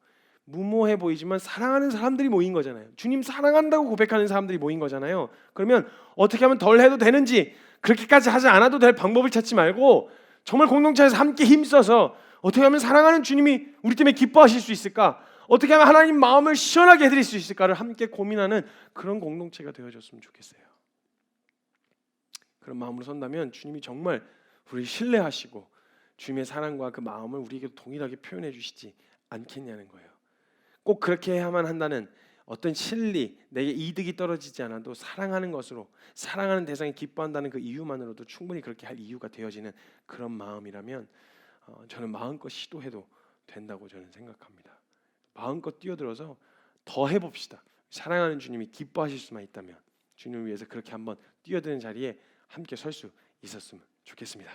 무모해 보이지만 사랑하는 사람들이 모인 거잖아요. 주님 사랑한다고 고백하는 사람들이 모인 거잖아요. 그러면 어떻게 하면 덜 해도 되는지, 그렇게까지 하지 않아도 될 방법을 찾지 말고 정말 공동체에서 함께 힘써서 어떻게 하면 사랑하는 주님이 우리 때문에 기뻐하실 수 있을까? 어떻게 하면 하나님 마음을 시원하게 해드릴 수 있을까를 함께 고민하는 그런 공동체가 되어졌으면 좋겠어요. 그런 마음으로 선다면 주님이 정말 우리 신뢰하시고 주님의 사랑과 그 마음을 우리에게 동일하게 표현해 주시지 않겠냐는 거예요. 꼭 그렇게 해야만 한다는 어떤 실리, 내게 이득이 떨어지지 않아도 사랑하는 것으로, 사랑하는 대상이 기뻐한다는 그 이유만으로도 충분히 그렇게 할 이유가 되어지는 그런 마음이라면 저는 마음껏 시도해도 된다고 저는 생각합니다. 마음껏 뛰어들어서 더 해봅시다. 사랑하는 주님이 기뻐하실 수만 있다면 주님을 위해서 그렇게 한번 뛰어드는 자리에 함께 설 수 있었으면 좋겠습니다.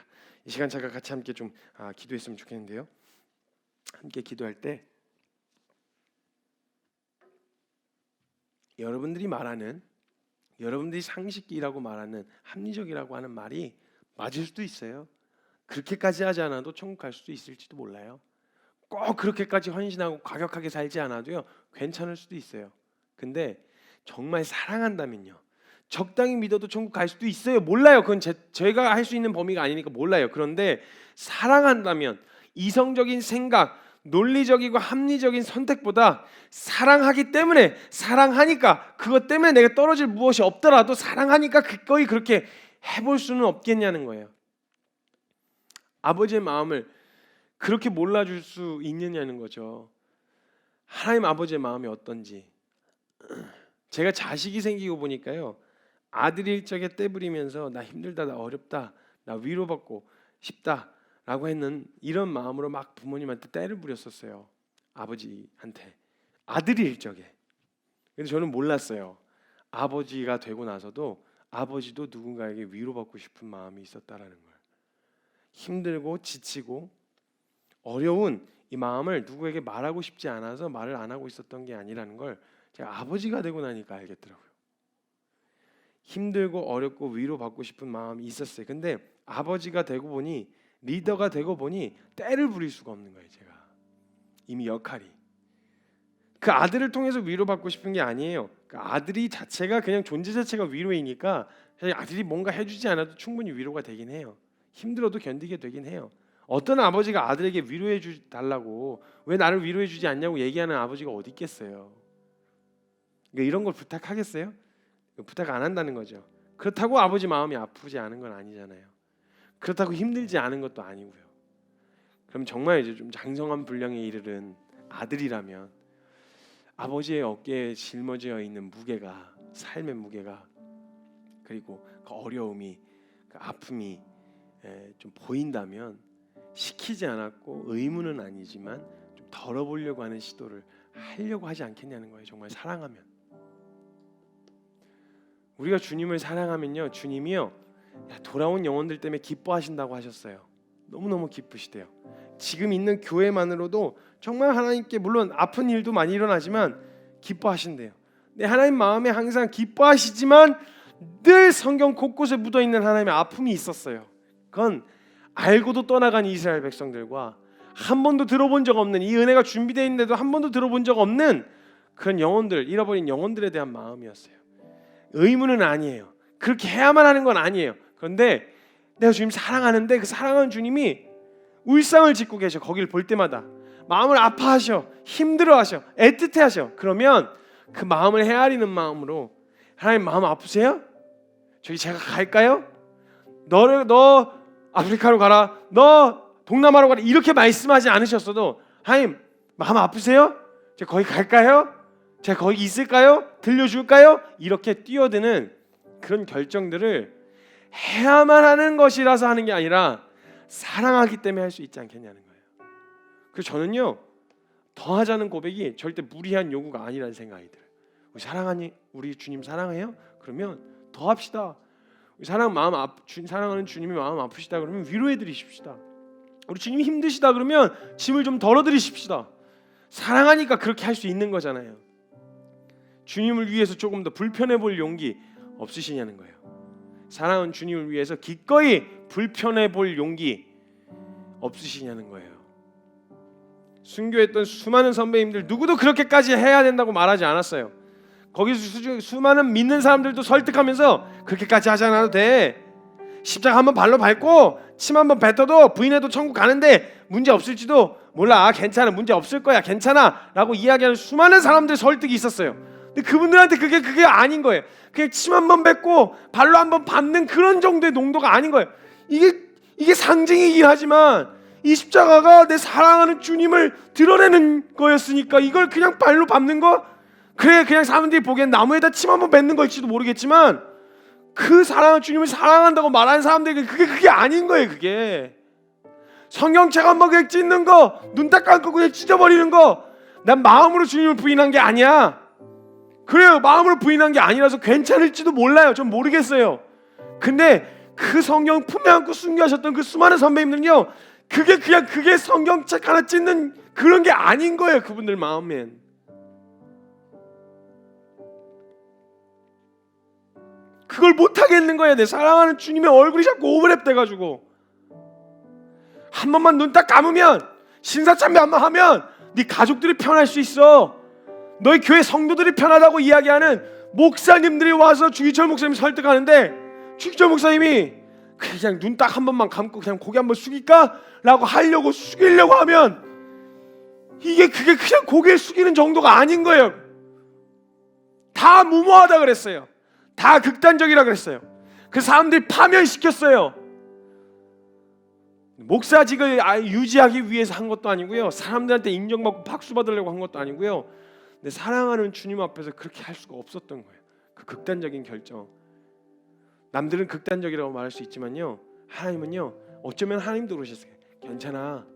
이 시간 잠깐 같이 함께 좀 기도했으면 좋겠는데요. 함께 기도할 때 여러분들이 말하는, 여러분들이 상식이라고 말하는 합리적이라고 하는 말이 맞을 수도 있어요. 그렇게까지 하지 않아도 천국 갈 수도 있을지도 몰라요. 꼭 그렇게까지 헌신하고 과격하게 살지 않아도요 괜찮을 수도 있어요. 근데 정말 사랑한다면요, 적당히 믿어도 천국 갈 수도 있어요. 몰라요. 그건 제가 할 수 있는 범위가 아니니까 몰라요. 그런데 사랑한다면 이성적인 생각, 논리적이고 합리적인 선택보다 사랑하기 때문에, 사랑하니까, 그것 때문에 내가 떨어질 무엇이 없더라도 사랑하니까 기꺼이 그렇게 해볼 수는 없겠냐는 거예요. 아버지의 마음을 그렇게 몰라줄 수 있느냐는 거죠. 하나님 아버지의 마음이 어떤지. 제가 자식이 생기고 보니까요, 아들일 적에 떼부리면서 나 힘들다, 나 어렵다, 나 위로받고 싶다라고 했는 이런 마음으로 막 부모님한테 떼를 부렸었어요. 아버지한테. 아들일 적에. 근데 저는 몰랐어요. 아버지가 되고 나서도 아버지도 누군가에게 위로받고 싶은 마음이 있었다라는 걸. 힘들고 지치고 어려운 이 마음을 누구에게 말하고 싶지 않아서 말을 안 하고 있었던 게 아니라는 걸 제가 아버지가 되고 나니까 알겠더라고요. 힘들고 어렵고 위로받고 싶은 마음이 있었어요. 근데 아버지가 되고 보니, 리더가 되고 보니 떼를 부릴 수가 없는 거예요. 제가 이미 역할이 그 아들을 통해서 위로받고 싶은 게 아니에요. 그러니까 아들이 자체가 그냥 존재 자체가 위로이니까 사실 아들이 뭔가 해주지 않아도 충분히 위로가 되긴 해요. 힘들어도 견디게 되긴 해요. 어떤 아버지가 아들에게 위로해 달라고 왜 나를 위로해 주지 않냐고 얘기하는 아버지가 어디 있겠어요. 그러니까 이런 걸 부탁하겠어요? 부탁 안 한다는 거죠. 그렇다고 아버지 마음이 아프지 않은 건 아니잖아요. 그렇다고 힘들지 않은 것도 아니고요. 그럼 정말 이제 좀 장성한 분량에 이르는 아들이라면 아버지의 어깨에 짊어져 있는 무게가, 삶의 무게가, 그리고 그 어려움이, 그 아픔이 좀 보인다면 시키지 않았고 의무는 아니지만 좀 덜어보려고 하는 시도를 하려고 하지 않겠냐는 거예요. 정말 사랑하면. 우리가 주님을 사랑하면요, 주님이요 돌아온 영혼들 때문에 기뻐하신다고 하셨어요. 너무너무 기쁘시대요. 지금 있는 교회만으로도 정말 하나님께, 물론 아픈 일도 많이 일어나지만 기뻐하신대요. 네, 하나님 마음에 항상 기뻐하시지만 늘 성경 곳곳에 묻어있는 하나님의 아픔이 있었어요. 그건 알고도 떠나간 이스라엘 백성들과 한 번도 들어본 적 없는, 이 은혜가 준비되어 있는데도 한 번도 들어본 적 없는 그런 영혼들, 잃어버린 영혼들에 대한 마음이었어요. 의무는 아니에요. 그렇게 해야만 하는 건 아니에요. 그런데 내가 주님 사랑하는데 그 사랑하는 주님이 울상을 짓고 계셔. 거기를 볼 때마다 마음을 아파하셔, 힘들어하셔, 애틋해하셔. 그러면 그 마음을 헤아리는 마음으로, 하나님 마음 아프세요? 저기 제가 갈까요? 너 아프리카로 가라, 너 동남아로 가라, 이렇게 말씀하지 않으셨어도 하나님 마음 아프세요? 제가 거기 갈까요? 제가 거기 있을까요? 들려줄까요? 이렇게 뛰어드는 그런 결정들을 해야만 하는 것이라서 하는 게 아니라 사랑하기 때문에 할 수 있지 않겠냐는 거예요. 그래서 저는요, 더 하자는 고백이 절대 무리한 요구가 아니라는 생각이 들어요. 우리 주님 사랑해요? 그러면 더 합시다. 사랑하는 주님이 마음 아프시다 그러면 위로해 드리십시다. 우리 주님이 힘드시다 그러면 짐을 좀 덜어 드리십시다. 사랑하니까 그렇게 할 수 있는 거잖아요. 주님을 위해서 조금 더 불편해 볼 용기 없으시냐는 거예요. 사랑하는 주님을 위해서 기꺼이 불편해 볼 용기 없으시냐는 거예요. 순교했던 수많은 선배님들 누구도 그렇게까지 해야 된다고 말하지 않았어요. 거기서 수많은 믿는 사람들도 설득하면서 그렇게까지 하지 않아도 돼. 십자가 한번 발로 밟고 침 한번 뱉어도 부인해도 천국 가는데 문제 없을지도 몰라. 괜찮아. 문제 없을 거야. 괜찮아. 라고 이야기하는 수많은 사람들의 설득이 있었어요. 근데 그분들한테 그게 아닌 거예요. 그냥 침 한번 뱉고 발로 한번 밟는 그런 정도의 농도가 아닌 거예요. 이게 상징이긴 하지만 이 십자가가 내 사랑하는 주님을 드러내는 거였으니까 이걸 그냥 발로 밟는 거? 그래, 그냥 사람들이 보기엔 나무에다 침 한번 뱉는 거일지도 모르겠지만 그 사랑하는 주님을 사랑한다고 말하는 사람들에게 그게 아닌 거예요. 그게 성경책 한번 그냥 찢는 거, 눈 딱 감고 그냥 찢어버리는 거, 난 마음으로 주님을 부인한 게 아니야. 그래요, 마음으로 부인한 게 아니라서 괜찮을지도 몰라요. 전 모르겠어요. 근데 그 성경 품에 안고 순교하셨던 그 수많은 선배님들은요, 그게 성경책 하나 찢는 그런 게 아닌 거예요. 그분들 마음엔. 그걸 못하겠는 거야. 내 사랑하는 주님의 얼굴이 자꾸 오버랩돼가지고 한 번만 눈 딱 감으면, 신사참배 한번 하면 네 가족들이 편할 수 있어. 너희 교회 성도들이 편하다고 이야기하는 목사님들이 와서 주기철 목사님 설득하는데, 주기철 목사님이 그냥 눈 딱 한 번만 감고 그냥 고개 한번 숙일까? 라고 하려고 숙이려고 하면 그게 그냥 고개 숙이는 정도가 아닌 거예요. 다 무모하다 그랬어요. 다 극단적이라 그랬어요. 그 사람들이 파면시켰어요. 목사직을 유지하기 위해서 한 것도 아니고요, 사람들한테 인정받고 박수 받으려고 한 것도 아니고요. 근데 사랑하는 주님 앞에서 그렇게 할 수가 없었던 거예요. 그 극단적인 결정. 남들은 극단적이라고 말할 수 있지만요, 하나님은요, 어쩌면 하나님도 그러셨어요. 괜찮아,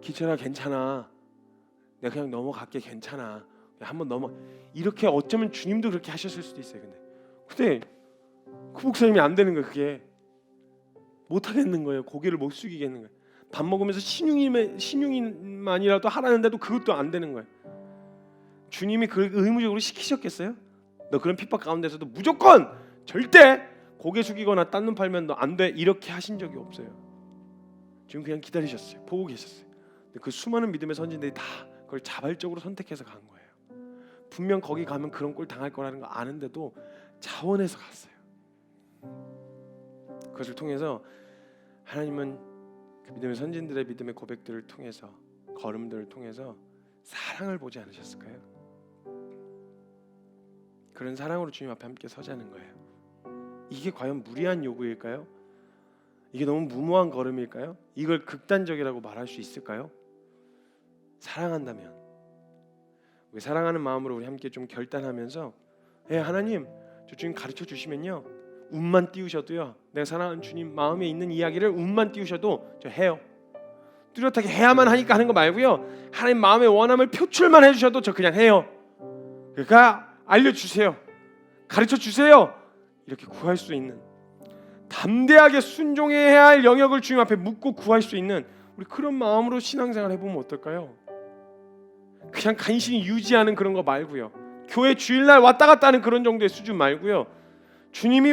기철아, 괜찮아, 내가 그냥 넘어갈게, 괜찮아, 한번 이렇게 어쩌면 주님도 그렇게 하셨을 수도 있어요. 근데 그 목사님이 안 되는 거예요. 그게 못 하겠는 거예요. 고개를 못 숙이겠는 거예요. 밥 먹으면서 신용만이라도 하라는데도 그것도 안 되는 거예요. 주님이 그걸 의무적으로 시키셨겠어요? 너 그런 핍박 가운데서도 무조건 절대 고개 숙이거나 딴 눈 팔면 너 안 돼, 이렇게 하신 적이 없어요. 지금 그냥 기다리셨어요. 보고 계셨어요. 근데 그 수많은 믿음의 선진들이 다 그걸 자발적으로 선택해서 간 거예요. 분명 거기 가면 그런 꼴 당할 거라는 거 아는데도 자원해서 갔어요. 그것을 통해서 하나님은 그 믿음의 선진들의 믿음의 고백들을 통해서, 걸음들을 통해서 사랑을 보지 않으셨을까요? 그런 사랑으로 주님 앞에 함께 서자는 거예요. 이게 과연 무리한 요구일까요? 이게 너무 무모한 걸음일까요? 이걸 극단적이라고 말할 수 있을까요? 사랑한다면, 우리 사랑하는 마음으로 우리 함께 좀 결단하면서, 하나님, 저 주님 가르쳐 주시면요, 운만 띄우셔도요, 내가 사랑하는 주님 마음에 있는 이야기를 운만 띄우셔도 저 해요. 뚜렷하게 해야만 하니까 하는 거 말고요, 하나님 마음의 원함을 표출만 해주셔도 저 그냥 해요. 그러니까 알려주세요, 가르쳐 주세요. 이렇게 구할 수 있는, 담대하게 순종해야 할 영역을 주님 앞에 묻고 구할 수 있는 우리 그런 마음으로 신앙생활 해보면 어떨까요? 그냥 간신히 유지하는 그런 거 말고요, 교회 주일날 왔다 갔다 하는 그런 정도의 수준 말고요, 주님이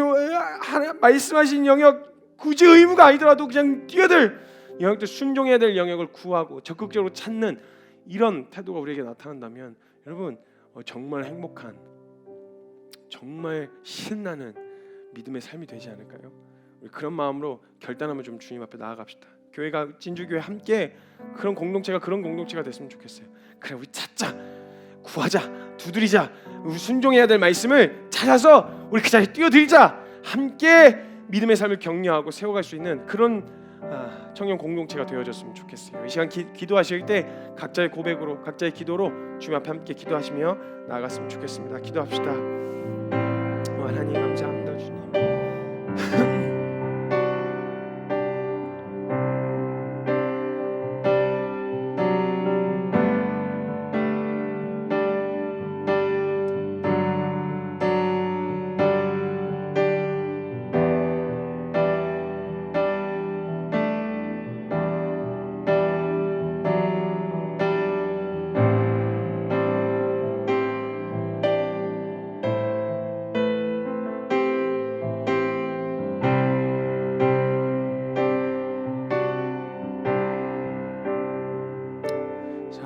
말씀하신 영역, 굳이 의무가 아니더라도 그냥 뛰어들 영역들, 순종해야 될 영역을 구하고 적극적으로 찾는 이런 태도가 우리에게 나타난다면 여러분, 정말 행복한, 정말 신나는 믿음의 삶이 되지 않을까요? 우리 그런 마음으로 결단하면 좀 주님 앞에 나아갑시다. 교회가, 진주교회 함께 그런 공동체가 됐으면 좋겠어요. 그래, 우리 찾자, 구하자, 두드리자, 우리 순종해야 될 말씀을 찾아서 우리 그 자리에 뛰어들자, 함께 믿음의 삶을 격려하고 세워갈 수 있는 그런 청년 공동체가 되어졌으면 좋겠어요. 이 시간 기도하실 때 각자의 고백으로, 각자의 기도로 주님 앞에 함께 기도하시며 나아갔으면 좋겠습니다. 기도합시다. 하나님 감사합니다.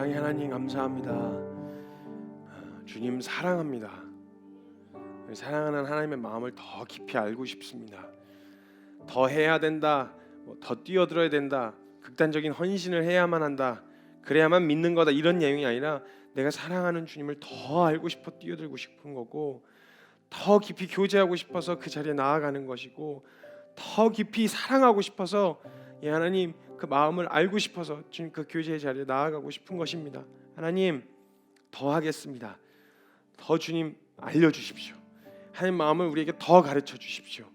주님 하나님 감사합니다. 주님 사랑합니다. 사랑하는 하나님의 마음을 더 깊이 알고 싶습니다. 더 해야 된다, 더 뛰어들어야 된다, 극단적인 헌신을 해야만 한다, 그래야만 믿는 거다, 이런 내용이 아니라 내가 사랑하는 주님을 더 알고 싶어 뛰어들고 싶은 거고, 더 깊이 교제하고 싶어서 그 자리에 나아가는 것이고, 더 깊이 사랑하고 싶어서 하나님 그 마음을 알고 싶어서 주님 그 교제의 자리에 나아가고 싶은 것입니다. 하나님 더 하겠습니다. 더 주님 알려주십시오. 하나님 마음을 우리에게 더 가르쳐 주십시오.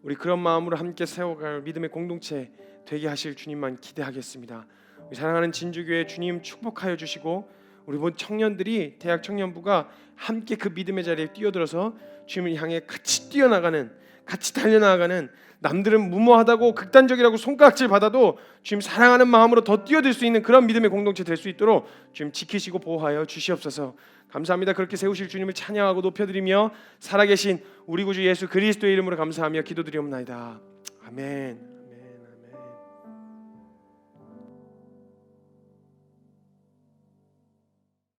우리 그런 마음으로 함께 세워갈 믿음의 공동체 되게 하실 주님만 기대하겠습니다. 우리 사랑하는 진주교회 주님 축복하여 주시고, 우리 본 청년들이, 대학 청년부가 함께 그 믿음의 자리에 뛰어들어서 주님을 향해 같이 뛰어나가는, 같이 달려나가는, 남들은 무모하다고 극단적이라고 손가락질 받아도 주님 사랑하는 마음으로 더 뛰어들 수 있는 그런 믿음의 공동체 될 수 있도록 주님 지키시고 보호하여 주시옵소서. 감사합니다. 그렇게 세우실 주님을 찬양하고 높여드리며 살아계신 우리 구주 예수 그리스도의 이름으로 감사하며 기도드리옵나이다. 아멘.